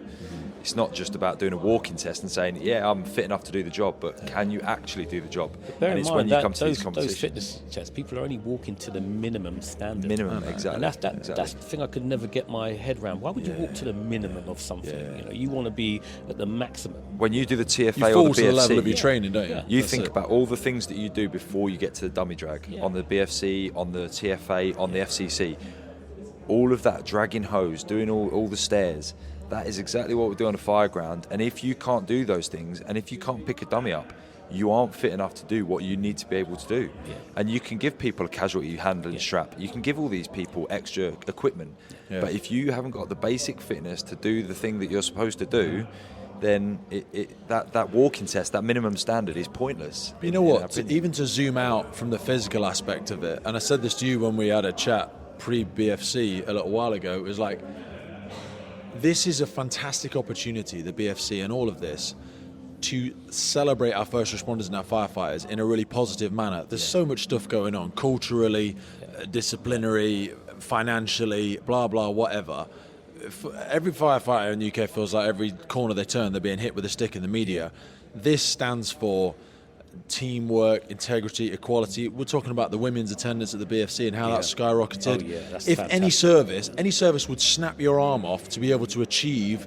It's not just about doing a walking test and saying, I'm fit enough to do the job, but can you actually do the job? And it's when you come to these competitions. Those fitness tests, people are only walking to the minimum standard. Exactly. And that's the thing I could never get my head around. Why would you walk to the minimum of something? You want to be at the maximum. When you do the TFA you or fall the BFC, to the level of your training, don't you? You think about all the things that you do before you get to the dummy drag, on the BFC, on the TFA, on the FCC. All of that, dragging hose, doing all the stairs, that is exactly what we do on the fireground. And if you can't do those things, and if you can't pick a dummy up, you aren't fit enough to do what you need to be able to do. And you can give people a casualty handling strap, you can give all these people extra equipment, but if you haven't got the basic fitness to do the thing that you're supposed to do, then that walking test, that minimum standard, is pointless. You know what? Even to zoom out from the physical aspect of it, and I said this to you when we had a chat pre-BFC a little while ago, it was like, this is a fantastic opportunity, the BFC and all of this, to celebrate our first responders and our firefighters in a really positive manner. There's so much stuff going on, culturally, disciplinary, financially, blah, blah, whatever. Every firefighter in the UK feels like every corner they turn, they're being hit with a stick in the media. This stands for teamwork, integrity, equality. We're talking about the women's attendance at the BFC and how that's skyrocketed. That's if fantastic. any service would snap your arm off to be able to achieve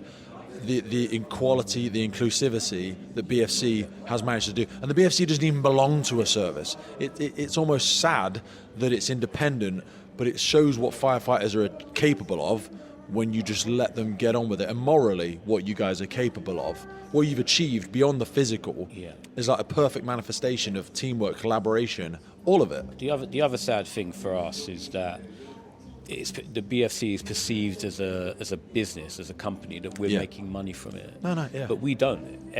the equality, the inclusivity that BFC has managed to do. And the BFC doesn't even belong to a service. It's almost sad that it's independent, but it shows what firefighters are capable of when you just let them get on with it. And morally, what you guys are capable of, what you've achieved beyond the physical, is like a perfect manifestation of teamwork, collaboration, all of it. The other sad thing for us is that the BFC is perceived as a business, as a company, that we're making money from it. But we don't.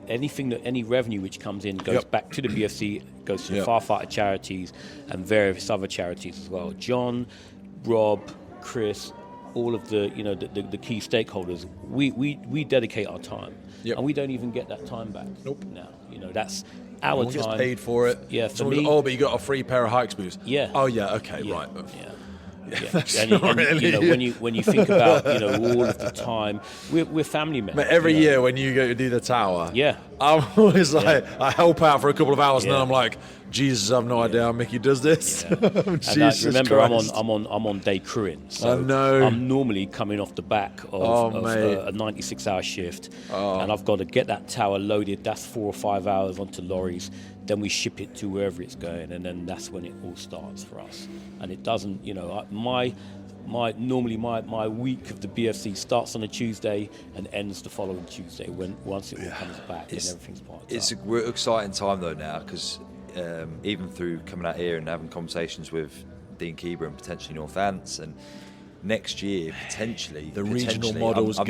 Any revenue which comes in goes back to the BFC, goes to firefighter charities and various other charities as well. John, Rob, Chris, all of the key stakeholders, we dedicate our time, and we don't even get that time back. Now, that's our time. Gets paid for it. For me. But you got a free pair of hikes boots. Oh yeah. Okay. Right. And when you think about all of the time, we're family men. But every year when you go to do the tower, I'm always like, I help out for a couple of hours, and then I'm like, Jesus, I have no idea how Mickey does this. Jesus remember, Christ. I'm on day crewing, so I know. I'm normally coming off the back of a 96-hour shift, and I've got to get that tower loaded. That's 4 or 5 hours onto lorries. Then we ship it to wherever it's going, and then that's when it all starts for us. And it doesn't, my week of the BFC starts on a Tuesday and ends the following Tuesday once it all comes back and everything's parked It's up. an exciting time though now, because even through coming out here and having conversations with Dean Keeber and potentially North Ants, and next year potentially the regional potentially, models I'm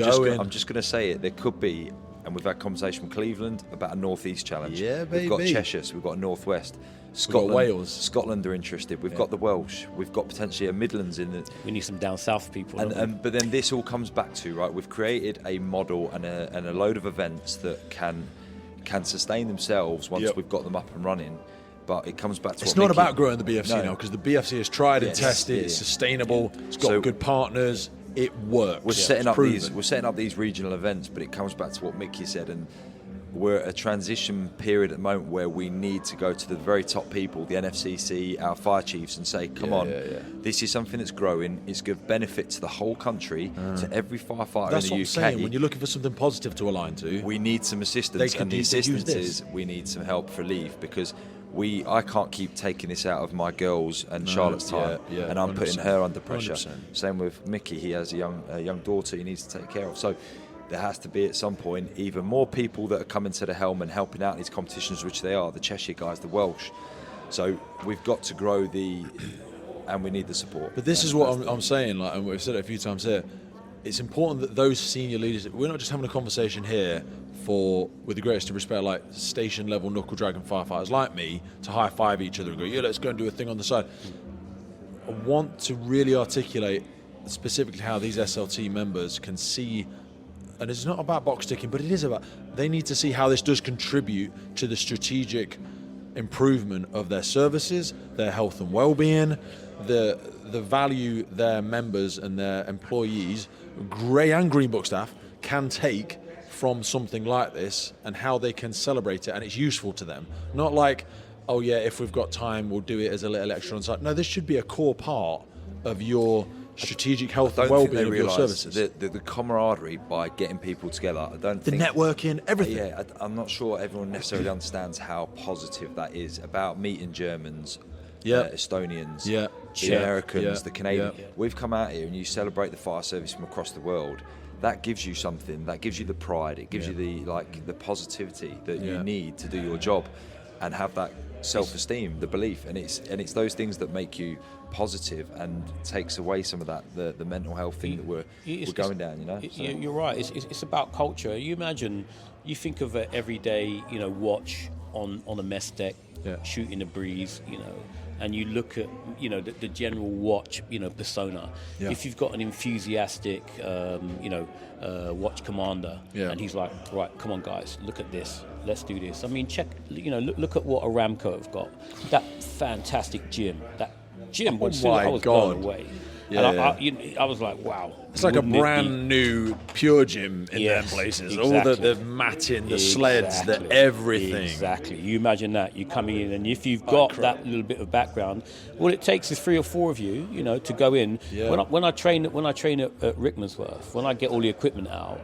just going to say it. There could be, and we've had conversation with Cleveland about a Northeast challenge. Yeah, baby. We've got Cheshire, so we've got a Northwest. Scotland, We've got Wales. Scotland are interested. We've got the Welsh. We've got potentially a Midlands in the. We need some down south people. But then this all comes back to, right, we've created a model and a load of events that can sustain themselves once we've got them up and running. But it comes back to it's what not Mickey, about growing the BFC now, because the BFC is tried and tested. It's sustainable. It's got good partners. It works. We're setting up these regional events, but it comes back to what Mickey said, and we're at a transition period at the moment where we need to go to the very top people, the NFCC, our fire chiefs, and say, come on, this is something that's growing. It's good benefit to the whole country, to every firefighter That's in the what UK. I'm saying. When you're looking for something positive to align to, we need some assistance, and the assistance is we need some help for leave, because I can't keep taking this out of my girls and Charlotte's time, and I'm putting her under pressure. 100%. Same with Mickey. He has a young daughter he needs to take care of. So there has to be at some point even more people that are coming to the helm and helping out in these competitions, which they are, the Cheshire guys, the Welsh. So we've got to grow and we need the support. But this is what I'm saying, like, and we've said it a few times here. It's important that those senior leaders, we're not just having a conversation here with the greatest of respect, like station level knuckle dragon firefighters like me, to high five each other and go, yeah, let's go and do a thing on the side. I want to really articulate specifically how these SLT members can see, and it's not about box ticking, but it is about, they need to see how this does contribute to the strategic improvement of their services, their health and well-being, the value their members and their employees, grey and green book staff, can take from something like this, and how they can celebrate it and it's useful to them. Not like, oh yeah, if we've got time we'll do it as a little extra on site. No, this should be a core part of your strategic health and well-being of your services. The camaraderie by getting people together. I don't think networking, everything. Yeah, I'm not sure everyone necessarily understands how positive that is about meeting Germans, Estonians, the Americans, the Canadians. We've come out here and you celebrate the fire service from across the world. That gives you something. That gives you the pride. It gives you the positivity that you need to do your job, and have that self-esteem, the belief, and it's those things that make you positive and takes away some of that the mental health thing that we're going down. You know, you're right. It's about culture. You imagine, you think of an everyday, watch on a mess deck, shooting a breeze, and you look at, the general watch, persona. Yeah. If you've got an enthusiastic, watch commander, and he's like, right, come on guys, look at this, let's do this. I mean, check, look at what ARAMCO have got. That fantastic gym. That gym was I was blown away. Yeah, and I was like, wow. It's like a brand new pure gym in them places. Exactly. All the matting, the sleds, the everything. Exactly. You imagine that. You come in, and if you've got that little bit of background, all it takes is 3 or 4 of you, to go in. Yeah. When I train at Rickmansworth, when I get all the equipment out,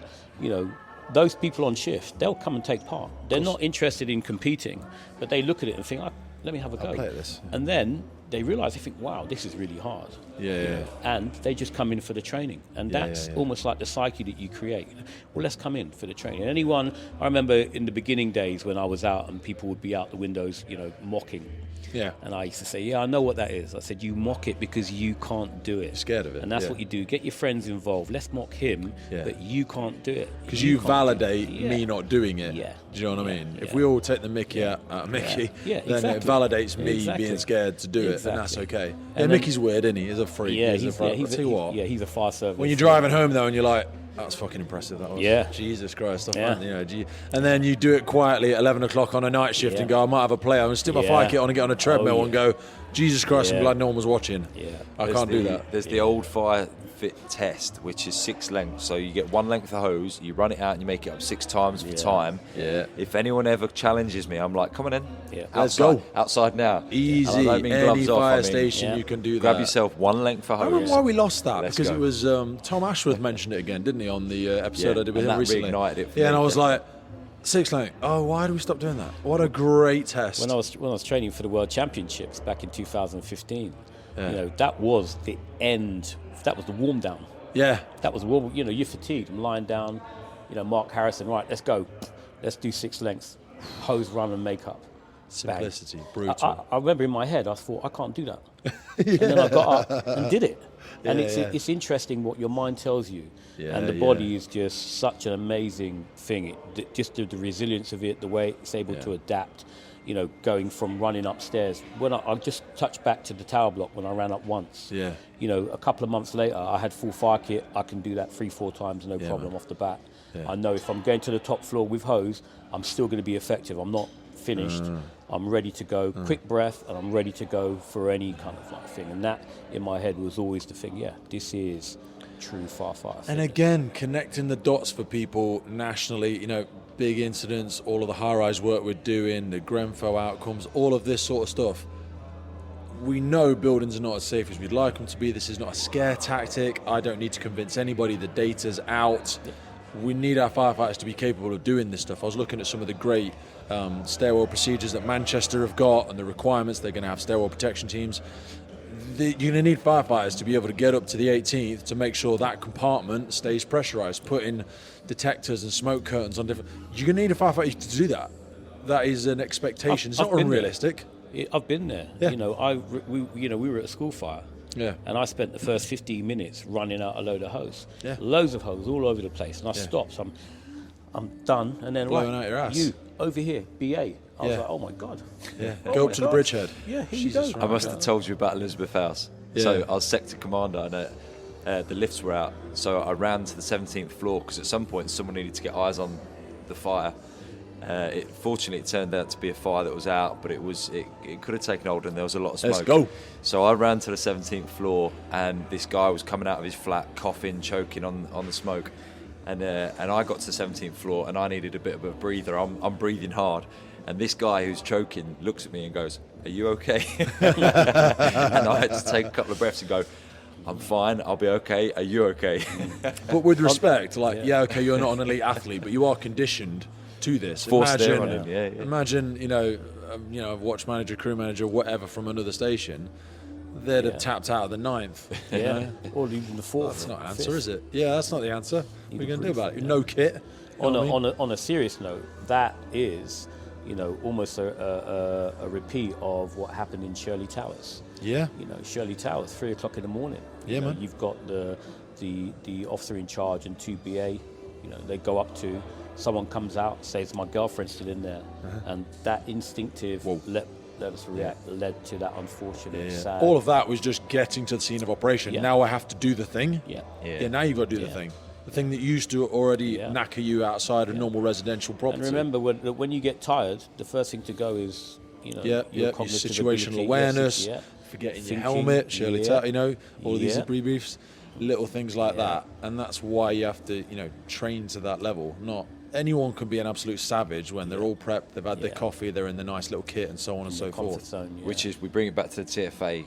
those people on shift, they'll come and take part. They're not interested in competing, but they look at it and think, let me have a go. I'll play this. And then they realise, they think, wow, this is really hard. Yeah. And they just come in for the training. And that's almost like the psyche that you create. Well, let's come in for the training. And I remember in the beginning days when I was out and people would be out the windows, mocking. Yeah. And I used to say, I know what that is. I said, you mock it because you can't do it. Scared of it. And that's what you do. Get your friends involved. Let's mock him, but you can't do it. Because you validate me not doing it. Yeah. Do you know what I mean? If we all take the mickey out of Mickey, then it validates me being scared to do it, and that's okay. And Mickey's weird, isn't he? He's a freak. Yeah, he's a fire service. When you're driving home, though, and you're like, that's fucking impressive. That was. Yeah. Jesus Christ. And then you do it quietly at 11 o'clock on a night shift and go, I might have a play. I'm stick my fire kit on and get on a treadmill and go, Jesus Christ, I'm glad no one was watching. Yeah. I can't do that. There's the old fire fit test, which is 6 lengths. So you get 1 length of hose, you run it out and you make it up 6 times for time. Yeah. If anyone ever challenges me, I'm like, come on in. Yeah. Let's go. Outside now. Easy. Any fire station you can do that. Grab yourself 1 length of hose. I don't know why we lost that, because it was Tom Ashworth mentioned it again, didn't he, on the episode I did with him recently. Reignited it for me. And I was like, 6 length. Oh, why do we stop doing that? What a great test. When I was training for the World Championships back in 2015, that was the end. That was the warm down. Yeah. That was warm. You're fatigued. I'm lying down. Mark Harrison. Right, let's go. Let's do 6 lengths. Hose, run, and make up. Simplicity, brutal. I remember in my head, I thought, I can't do that. And then I got up and did it. And it's interesting what your mind tells you. And the body is just such an amazing thing. Just the resilience of it, the way it's able to adapt, you know, going from running upstairs. When I'll just touch back to the tower block when I ran up once. Yeah. You know, a couple of months later, I had full fire kit. I can do that 3-4 times, no problem off the bat. Yeah. I know if I'm going to the top floor with hose, I'm still going to be effective. I'm not finished. I'm ready to go. Quick breath, and I'm ready to go for any kind of like thing. And that, in my head, was always the thing. Yeah, this is true firefighter. And again, connecting the dots for people nationally. You know, big incidents, all of the high-rise work we're doing, the Grenfell outcomes, all of this sort of stuff. We know buildings are not as safe as we'd like them to be. This is not a scare tactic. I don't need to convince anybody the data's out. Yeah. We need our firefighters to be capable of doing this stuff. I was looking at some of the great stairwell procedures that Manchester have got and the requirements. They're going to have stairwell protection teams. You're going to need firefighters to be able to get up to the 18th to make sure that compartment stays pressurised, put in detectors and smoke curtains on different... You're going to need a firefighter to do that. That is an expectation. It's not unrealistic. I've been there. Yeah. You know, we were at a school fire. Yeah. And I spent the first 15 minutes running out a load of hose. Yeah. Loads of hose all over the place. And I stopped. So I'm done. And then, blowing out your ass. You, over here, BA. I was like, oh my God. Yeah. Go up to the bridgehead. Yeah, here you go. I must have told you about Elizabeth House. Yeah. So I was sector commander and the lifts were out. So I ran to the 17th floor because at some point someone needed to get eyes on the fire. Fortunately, it turned out to be a fire that was out, but it could have taken hold and there was a lot of smoke. Let's go. So I ran to the 17th floor and this guy was coming out of his flat, coughing, choking on the smoke. And I got to the 17th floor and I needed a bit of a breather. I'm breathing hard. And this guy who's choking looks at me and goes, "Are you okay?" And I had to take a couple of breaths and go, "I'm fine, I'll be okay. Are you okay?" But with respect, okay, you're not an elite athlete, but you are conditioned to this. Imagine, you know, a watch manager, crew manager, whatever from another station, they'd have tapped out of the 9th. You know? Or even the 4th. That's not the answer, is it? Yeah, that's not the answer. What are you going to do about it? No kit. On a serious note, that is, you know, almost a repeat of what happened in Shirley Towers. Yeah. You know, Shirley Towers, 3 o'clock in the morning. Yeah, man. You've got the officer in charge and 2 BA. You know, they go up to. Someone comes out, says my girlfriend's still in there, and that instinctive let us react led to that unfortunate sad. All of that was just getting to the scene of operation. Yeah. Now I have to do the thing. Yeah. Now you've got to do the thing. The thing that used to already knacker you outside of normal residential property. And remember, when you get tired, the first thing to go is, you know, your situational awareness, forgetting your helmet, Shirley you know, all of these debriefs, little things like that. And that's why you have to, you know, train to that level. Not anyone can be an absolute savage when they're all prepped, they've had their coffee, they're in the nice little kit and so on and so forth. Zone, Which is, we bring it back to the TFA,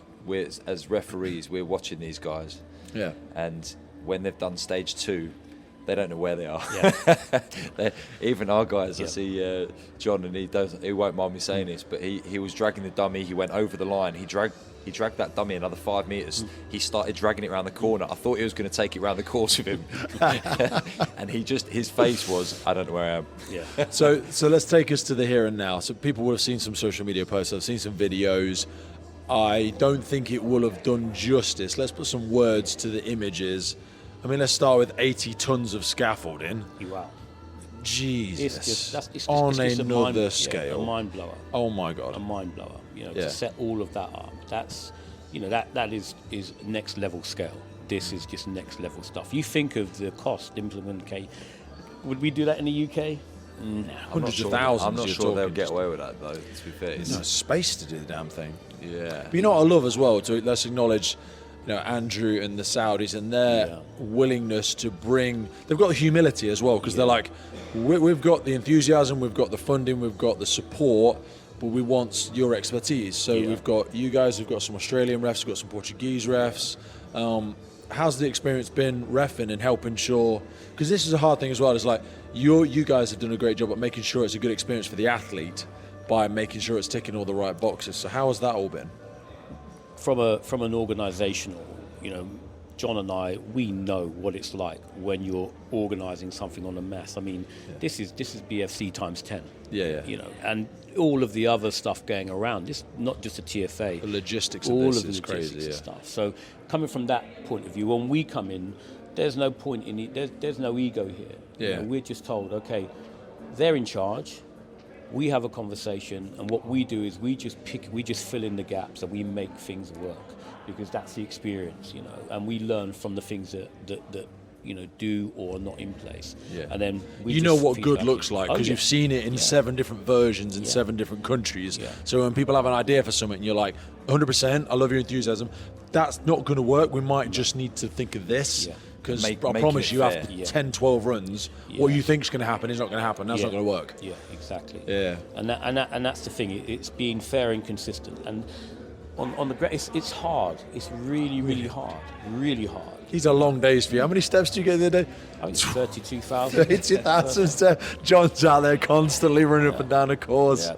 as referees, we're watching these guys. Yeah. And when they've done stage 2, they don't know where they are. Yeah. Even our guys, I see John, and he won't mind me saying this, but he was dragging the dummy, he went over the line, he dragged that dummy another 5 metres. He started dragging it around the corner. I thought he was going to take it around the course with him. And his face was, I don't know where I am. Yeah. So let's take us to the here and now. So people will have seen some social media posts, I've seen some videos. I don't think it will have done justice. Let's put some words to the images. I mean, let's start with 80 tons of scaffolding. Wow. Jesus. It's on just another scale. A mind blower. Oh my God. A mind blower. You know, to set all of that up. That's, you know, that is next level scale. This is just next level stuff. You think of the cost implementation. Would we do that in the UK? No. Hundreds of thousands. I'm not sure they'll get away with that, though, to be fair. There's no space to do the damn thing. Yeah. But you know what I love as well? Let's acknowledge, you know, Andrew and the Saudis and their willingness to bring. They've got the humility as well, because they're like, we've got the enthusiasm, we've got the funding, we've got the support, but we want your expertise. So we've got you guys, we've got some Australian refs, we've got some Portuguese refs. How's the experience been reffing and helping sure? Because this is a hard thing as well. It's like you guys have done a great job at making sure it's a good experience for the athlete by making sure it's ticking all the right boxes. So how has that all been? From an organisational, you know, John and I, we know what it's like when you're organising something on a mass. I mean, this is BFC times 10. Yeah. You know, and all of the other stuff going around. This not just a TFA. The logistics all of this of the is logistics crazy. and stuff. So coming from that point of view, when we come in, there's no point in it. There's no ego here. Yeah. You know, we're just told, okay, they're in charge. We have a conversation, and what we do is we just fill in the gaps and we make things work, because that's the experience, you know, and we learn from the things that you know do or are not in place. Yeah. And then you know what good looks like, because you've seen it in 7 different versions in 7 different countries. Yeah. So when people have an idea for something, you're like, 100%, I love your enthusiasm. That's not going to work. We might just need to think of this. Yeah. Because I Making promise it you, fair. after 10, 12 runs, what you think is going to happen is not going to happen. That's not going to work. Yeah, exactly. Yeah. And that's the thing. It's being fair and consistent. And on the it's hard. It's really hard. Really hard. These are long days for you. How many steps do you get the other day? I think it's 32,000. 32,000 steps. John's out there constantly running up and down the course.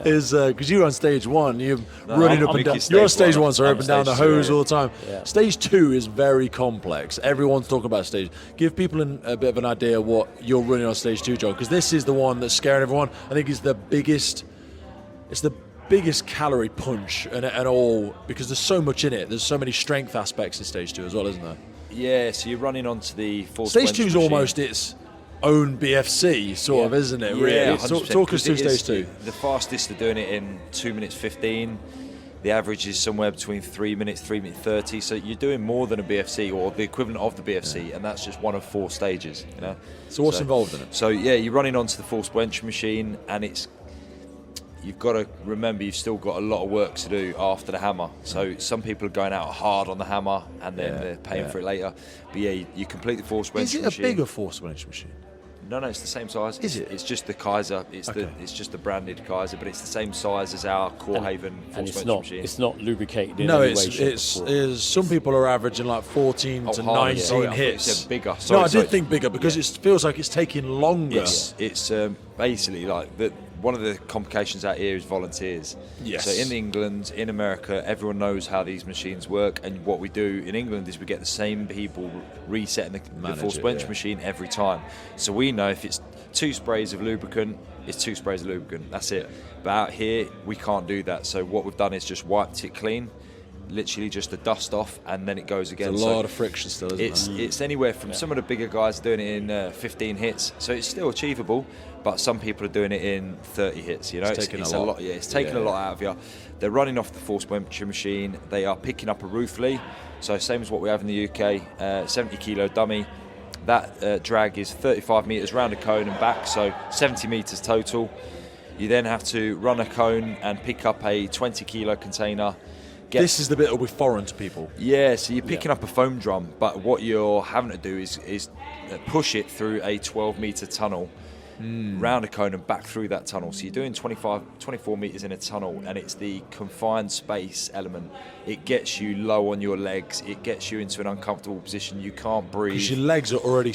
Is because you're on stage 1, you're running up and down. You're on stage 1, so up and down the hose all the time. Yeah. Stage 2 is very complex. Everyone's talking about stage. Give people a bit of an idea what you're running on stage 2, John, because this is the one that's scaring everyone. I think it's the biggest. It's the biggest calorie punch and all, because there's so much in it. There's so many strength aspects in stage 2 as well, isn't there? Yeah, so you're running onto the force Stage bench 2 is machine. almost its own BFC, sort of, isn't it? Yeah, Really. 100%, Talk us through 'cause it is stage 2. The fastest are doing it in 2 minutes 15. The average is somewhere between 3 minutes, 3 minutes 30. So you're doing more than a BFC, or the equivalent of the BFC, and that's just one of 4 stages. You know. So what's involved in it? So yeah, you're running onto the force bench machine, and you've got to remember you've still got a lot of work to do after the hammer. So some people are going out hard on the hammer and then they're paying for it later. But yeah, you complete the force bench machine. Is it a bigger force bench machine? No, it's the same size. Is it? It's just the Kaiser. It's just the branded Kaiser, but it's the same size as our Corehaven force bench machine. It's not lubricated in No, any way, shape, or form. some people are averaging like 14 to harder, 19 sorry, I thought you hits. said bigger. No, I Sorry. did think bigger, because it feels like it's taking longer. It's basically like one of the complications out here is volunteers. Yes. So in England, in America, everyone knows how these machines work, and what we do in England is we get the same people resetting the force bench machine every time. So we know if it's 2 sprays of lubricant, it's 2 sprays of lubricant. That's it. But out here, we can't do that. So what we've done is just wiped it clean, literally just the dust off, and then it goes again. It's a lot of friction still, isn't it? It's anywhere from some of the bigger guys doing it in 15 hits, so it's still achievable. But some people are doing it in 30 hits. You know, it's taking a lot. Yeah, it's taking a lot out of you. They're running off the force bench machine. They are picking up a roofly, so same as what we have in the UK, 70 kilo dummy. That drag is 35 metres round a cone and back, so 70 metres total. You then have to run a cone and pick up a 20 kilo container. This is the bit that will be foreign to people. Yeah, so you're picking up a foam drum, but what you're having to do is push it through a 12 metre tunnel, round a cone and back through that tunnel. So you're doing 24 metres in a tunnel, and it's the confined space element. It gets you low on your legs. It gets you into an uncomfortable position. You can't breathe. Because your legs are already...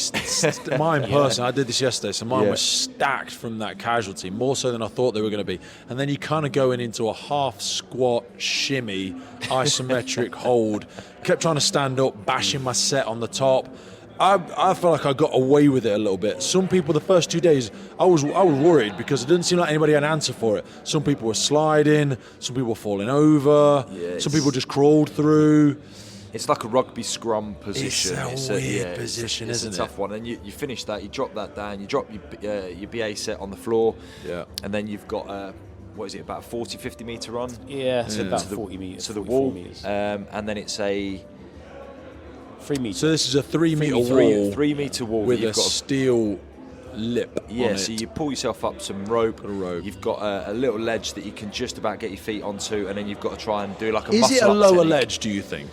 mine personally, I did this yesterday, so mine was stacked from that casualty, more so than I thought they were going to be. And then you kind of going into a half squat, shimmy, isometric hold. Kept trying to stand up, bashing my set on the top. I felt like I got away with it a little bit. Some people, the first 2 days, I was worried, because it didn't seem like anybody had an answer for it. Some people were sliding, some people were falling over, some people just crawled through. It's like a rugby scrum position. It's a weird position, isn't it? It's a tough one. And you finish that, you drop that down, you drop your BA set on the floor, and then you've got about a 40, 50 metre run? Yeah, it's about 40 metres. To the wall, and then it's a 3 metres. So this is a 3 metre wall. 3 metre wall with you've a got steel lip on it. So you pull yourself up some rope. You've got a little ledge that you can just about get your feet onto, and then you've got to try and do like a muscle up. Is it a lower technique. ledge, do you think?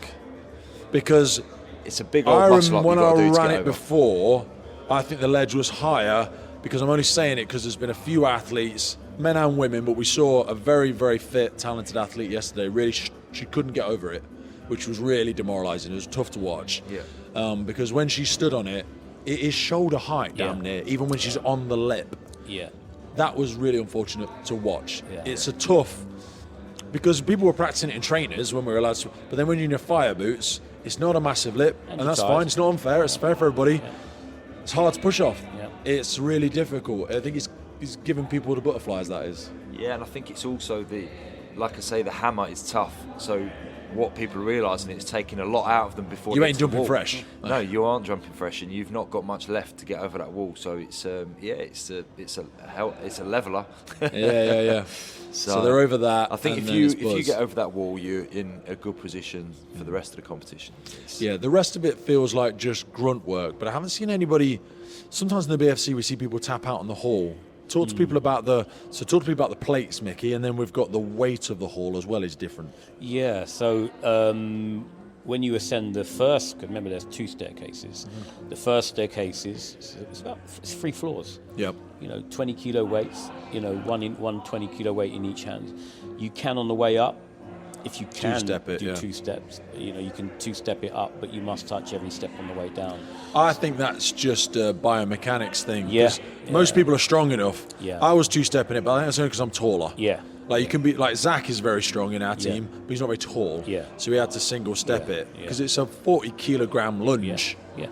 Because it's a big old muscle up when you've got to do I to ran get it over. before, I think the ledge was higher, because I'm only saying it because there's been a few athletes, men and women, but we saw a very, very fit, talented athlete yesterday. Really, she couldn't get over it, which was really demoralising. It was tough to watch. Because when she stood on it, it is shoulder height damn near, even when she's on the lip. Yeah. That was really unfortunate to watch. It's a tough, because people were practicing it in trainers when we were allowed to, but then when you're in your fire boots, It's not a massive lip, and that's tired. fine. It's not unfair. It's fair for everybody. Yeah. It's hard to push off. Yeah. It's really difficult. I think it's giving people the butterflies, that is. Yeah, and I think it's also like I say, the hammer is tough. So what people are realising, it's taking a lot out of them before You they ain't get to the jumping wall. fresh. No, you aren't jumping fresh, and you've not got much left to get over that wall. So it's it's a leveler. Yeah. So they're over that. I think and if then it's you buzz. get over that wall, you're in a good position for the rest of the competition. Yeah, the rest of it feels like just grunt work, but I haven't seen anybody. Sometimes in the BFC we see people tap out on the haul. Talk to people about the plates, Mickey, and then we've got the weight of the haul as well is different. Yeah, so when you ascend the first, remember there's 2 staircases. Mm-hmm. The first staircase it's 3 floors. Yep. 20 kilo weights. One 20 kilo weight in each hand. You can on the way up, if you can two-step it, do yeah. 2 steps. You can 2-step it up, but you must touch every step on the way down. I think that's just a biomechanics thing. Yeah. 'Cause most people are strong enough. Yeah. I was 2-stepping it, but I think that's only because I'm taller. Yeah. Like you can be like Zach is very strong in our team, but he's not very tall. Yeah. So we had to single step Yeah, it yeah. because it's a 40 kilogram lunge Yeah.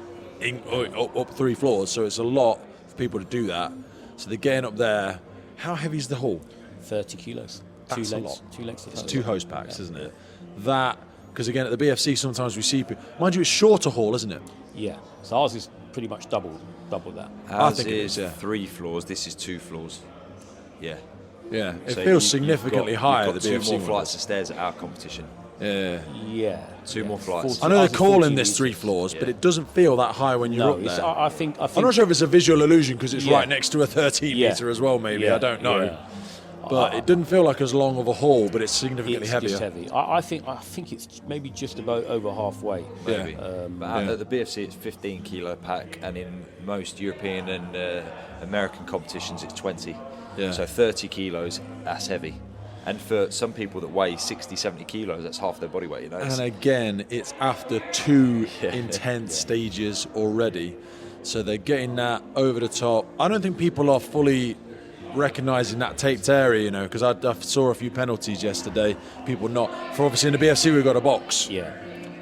up 3 floors. So it's a lot for people to do that. So they're getting up there. How heavy is the haul? 30 kilos. That's two a legs, lot. 2 legs. It's 2 hose packs, isn't it? That because again at the BFC sometimes we see people. Mind you, it's shorter haul, isn't it? Yeah. So ours is pretty much double that. Ours think it is is, yeah. 3 floors. This is 2 floors. Yeah. Yeah, it So feels you've significantly got- higher. You've got the 2 BFC more one flights does. of stairs at our competition. Yeah. Yeah. 2 more flights. 40 I know ours they're is calling 40 this 3 meters. floors, but Yeah. it doesn't feel that high when you're No, up it's, there. I think. I'm not sure if it's a visual illusion because it's Yeah. right next to a 13 Yeah. meter as well. Maybe Yeah, I don't know, yeah. but it didn't feel like as long of a haul, but it's significantly It's heavier. just heavy. I think it's maybe just about over halfway. Maybe. Yeah. But at the BFC, it's 15 kilo pack, and in most European and American competitions, it's 20. Yeah. So 30 kilos, that's heavy. And for some people that weigh 60, 70 kilos, that's half their body weight. And again, it's after 2 Yeah. intense stages already, so they're getting that over the top. I don't think people are fully recognising that taped area, because I saw a few penalties yesterday. People not for obviously in the BFC we've got a box. Yeah.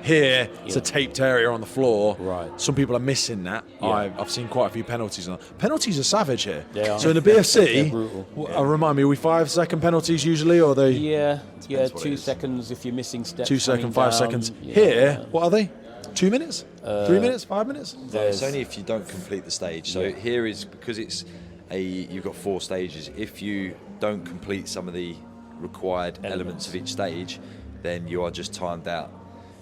Here, it's a Yeah. taped area on the floor. Right. Some people are missing that. Yeah. I've seen quite a few penalties on that. Penalties are savage here. They are. So in the They're BFC, brutal. remind me, are we 5-second penalties usually, or are they Yeah. what it 2 is. seconds if you're missing steps. 2 seconds, 5 coming down. seconds? Yeah. Here, what are they? 2 minutes? 3 minutes? 5 minutes? It's only if you don't complete the stage. So Yeah. here is, because you've got 4 stages, if you don't complete some of the required elements of each stage, then you are just timed out.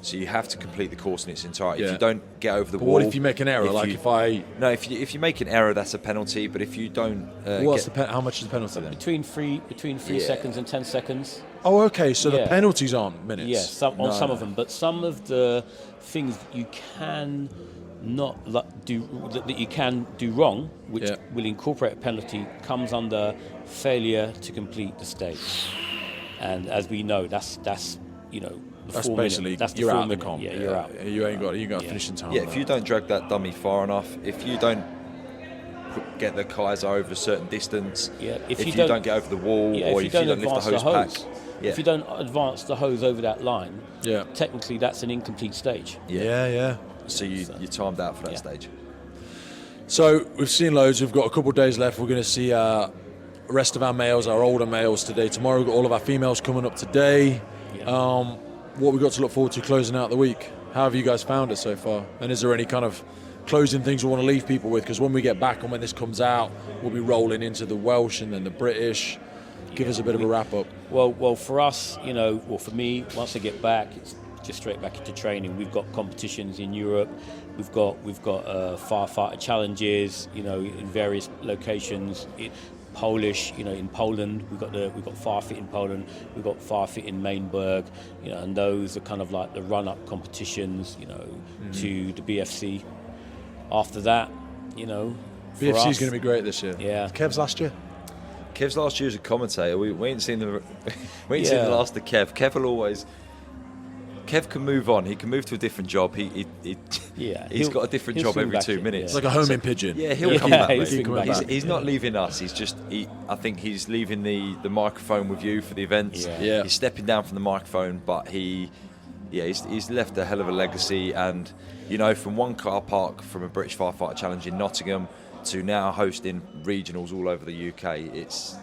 So you have to complete the course in its entirety. Yeah. If you don't get over the But wall... what if you make an error? If you make an error, that's a penalty. But if you don't... How much is the penalty then? Between 3 Yeah. seconds and 10 seconds. Oh, okay, so the Yeah. penalties aren't minutes. Yes, some of them, but some of the things you can not do that you can do wrong, which Yeah. will incorporate a penalty, comes under failure to complete the stage. And as we know, that's the That's 4 basically, minute. That's the you're 4 out of the minute. comp. Yeah, you're out. You ain't got Yeah. finishing time. Yeah, on if that. you don't drag that dummy far enough, if you don't get the Kaiser over a certain distance, Yeah, if you don't get over the wall, Yeah, or if you don't lift the advance hose the pack, hose, yeah. if you don't advance the hose over that line, Yeah. technically that's an incomplete stage. Yeah. So you're timed out for that Yeah. stage. So we've seen loads. We've got a couple of days left. We're going to see the rest of our males, our older males today. Tomorrow we've got all of our females coming up today. Yeah. What we've got to look forward to closing out the week. How have you guys found it so far? And is there any kind of closing things we want to leave people with? Because when we get back and when this comes out, we'll be rolling into the Welsh and then the British. Give us a bit of a wrap up. Well, for us, for me, once I get back, it's just straight back into training. We've got competitions in Europe. We've got firefighter challenges, in various locations. Polish, in Poland, we've got Firefit in Poland, we've got Firefit in Mainburg, and those are kind of like the run-up competitions, to the BFC. After that, BFC is going to be great this year. Yeah. Kev's last year. Kev's last year as a commentator, we ain't seen the the last of Kev. Kev can move on. He can move to a different job. He's got a different job every 2 minutes. It's like a homing pigeon. Yeah, he'll come back. he'll mate. swing back. He's not leaving us. I think he's leaving the microphone with you for the events. Yeah. Yeah. He's stepping down from the microphone, but he yeah, he's left a hell of a legacy. And, you know, from one car park from a British Firefighter Challenge in Nottingham to now hosting regionals all over the UK, it's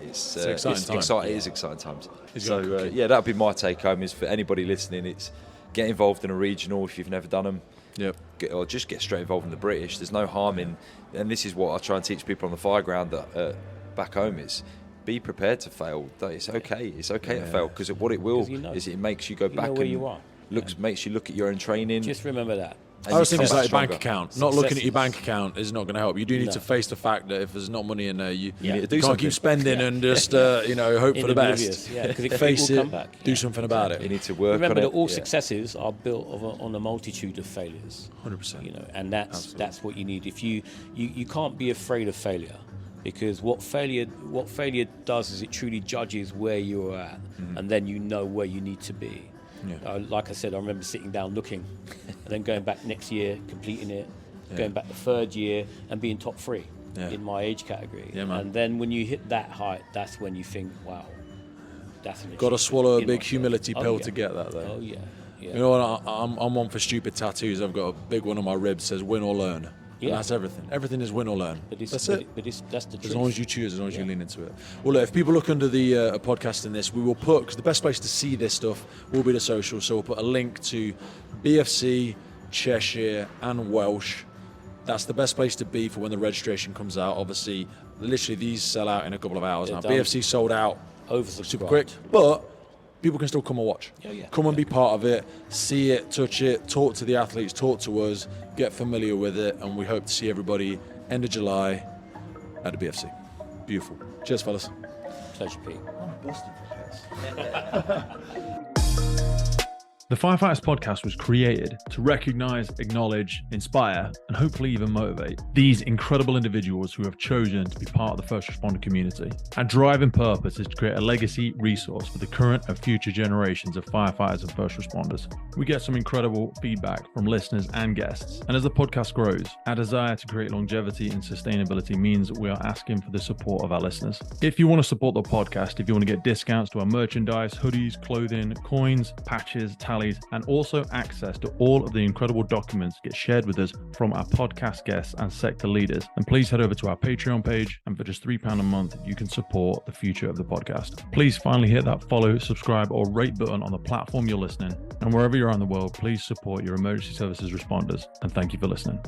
exciting times. So yeah, that would be my take home. Is for anybody listening, it's get involved in a regional if you've never done them. Yep. Or just get straight involved in the British. There's no harm in, and this is what I try and teach people on the fire ground that back home is. Be prepared to fail. It's okay. It's okay to fail, because what it will is it makes you go back where and you are. Makes you look at your own training. Just remember that. I was thinking like your bank account. Not looking at your bank account is not going to help. You do need to face the fact that if there's not money in there, you can't keep spending and just hope for the best. Yeah, because it face will it, come back. do something about it. You need to work Remember on it. that all successes are built on a multitude of failures. 100%. You know, and that's what you need. If you can't be afraid of failure, because what failure does is it truly judges where you're at, and then you know where you need to be. Yeah. Like I said, I remember sitting down looking and then going back next year, completing it, going back the third year and being top 3 in my age category. Yeah, man. And then when you hit that height, that's when you think, wow, that's an Got to swallow a big myself. humility pill to get that, though. Oh, yeah. You know what? I'm one for stupid tattoos. I've got a big one on my rib that says win or learn. Yeah. And that's everything. Everything is win or learn. That's it. That's the truth. As long as you choose, as long as you lean into it. Well, look, if people look under the podcast in this, we will put, because the best place to see this stuff will be the social. So we'll put a link to BFC, Cheshire, and Welsh. That's the best place to be for when the registration comes out. Obviously, literally these sell out in a couple of hours now. BFC sold out super quick, but people can still come and watch. Come and be part of it, see it, touch it, talk to the athletes, talk to us, get familiar with it, and we hope to see everybody end of July at the BFC. Beautiful. Cheers, fellas. Pleasure, Pete. I'm busting for piss. The Firefighters podcast was created to recognize, acknowledge, inspire, and hopefully even motivate these incredible individuals who have chosen to be part of the first responder community. Our driving purpose is to create a legacy resource for the current and future generations of firefighters and first responders. We get some incredible feedback from listeners and guests, and as the podcast grows, our desire to create longevity and sustainability means we are asking for the support of our listeners. If you want to support the podcast, if you want to get discounts to our merchandise, hoodies, clothing, coins, patches, tallies, and also access to all of the incredible documents get shared with us from our podcast guests and sector leaders, then please head over to our Patreon page, and for just £3 a month, you can support the future of the podcast. Please finally hit that follow, subscribe, or rate button on the platform you're listening, and wherever you're around the world, please support your emergency services responders, and thank you for listening.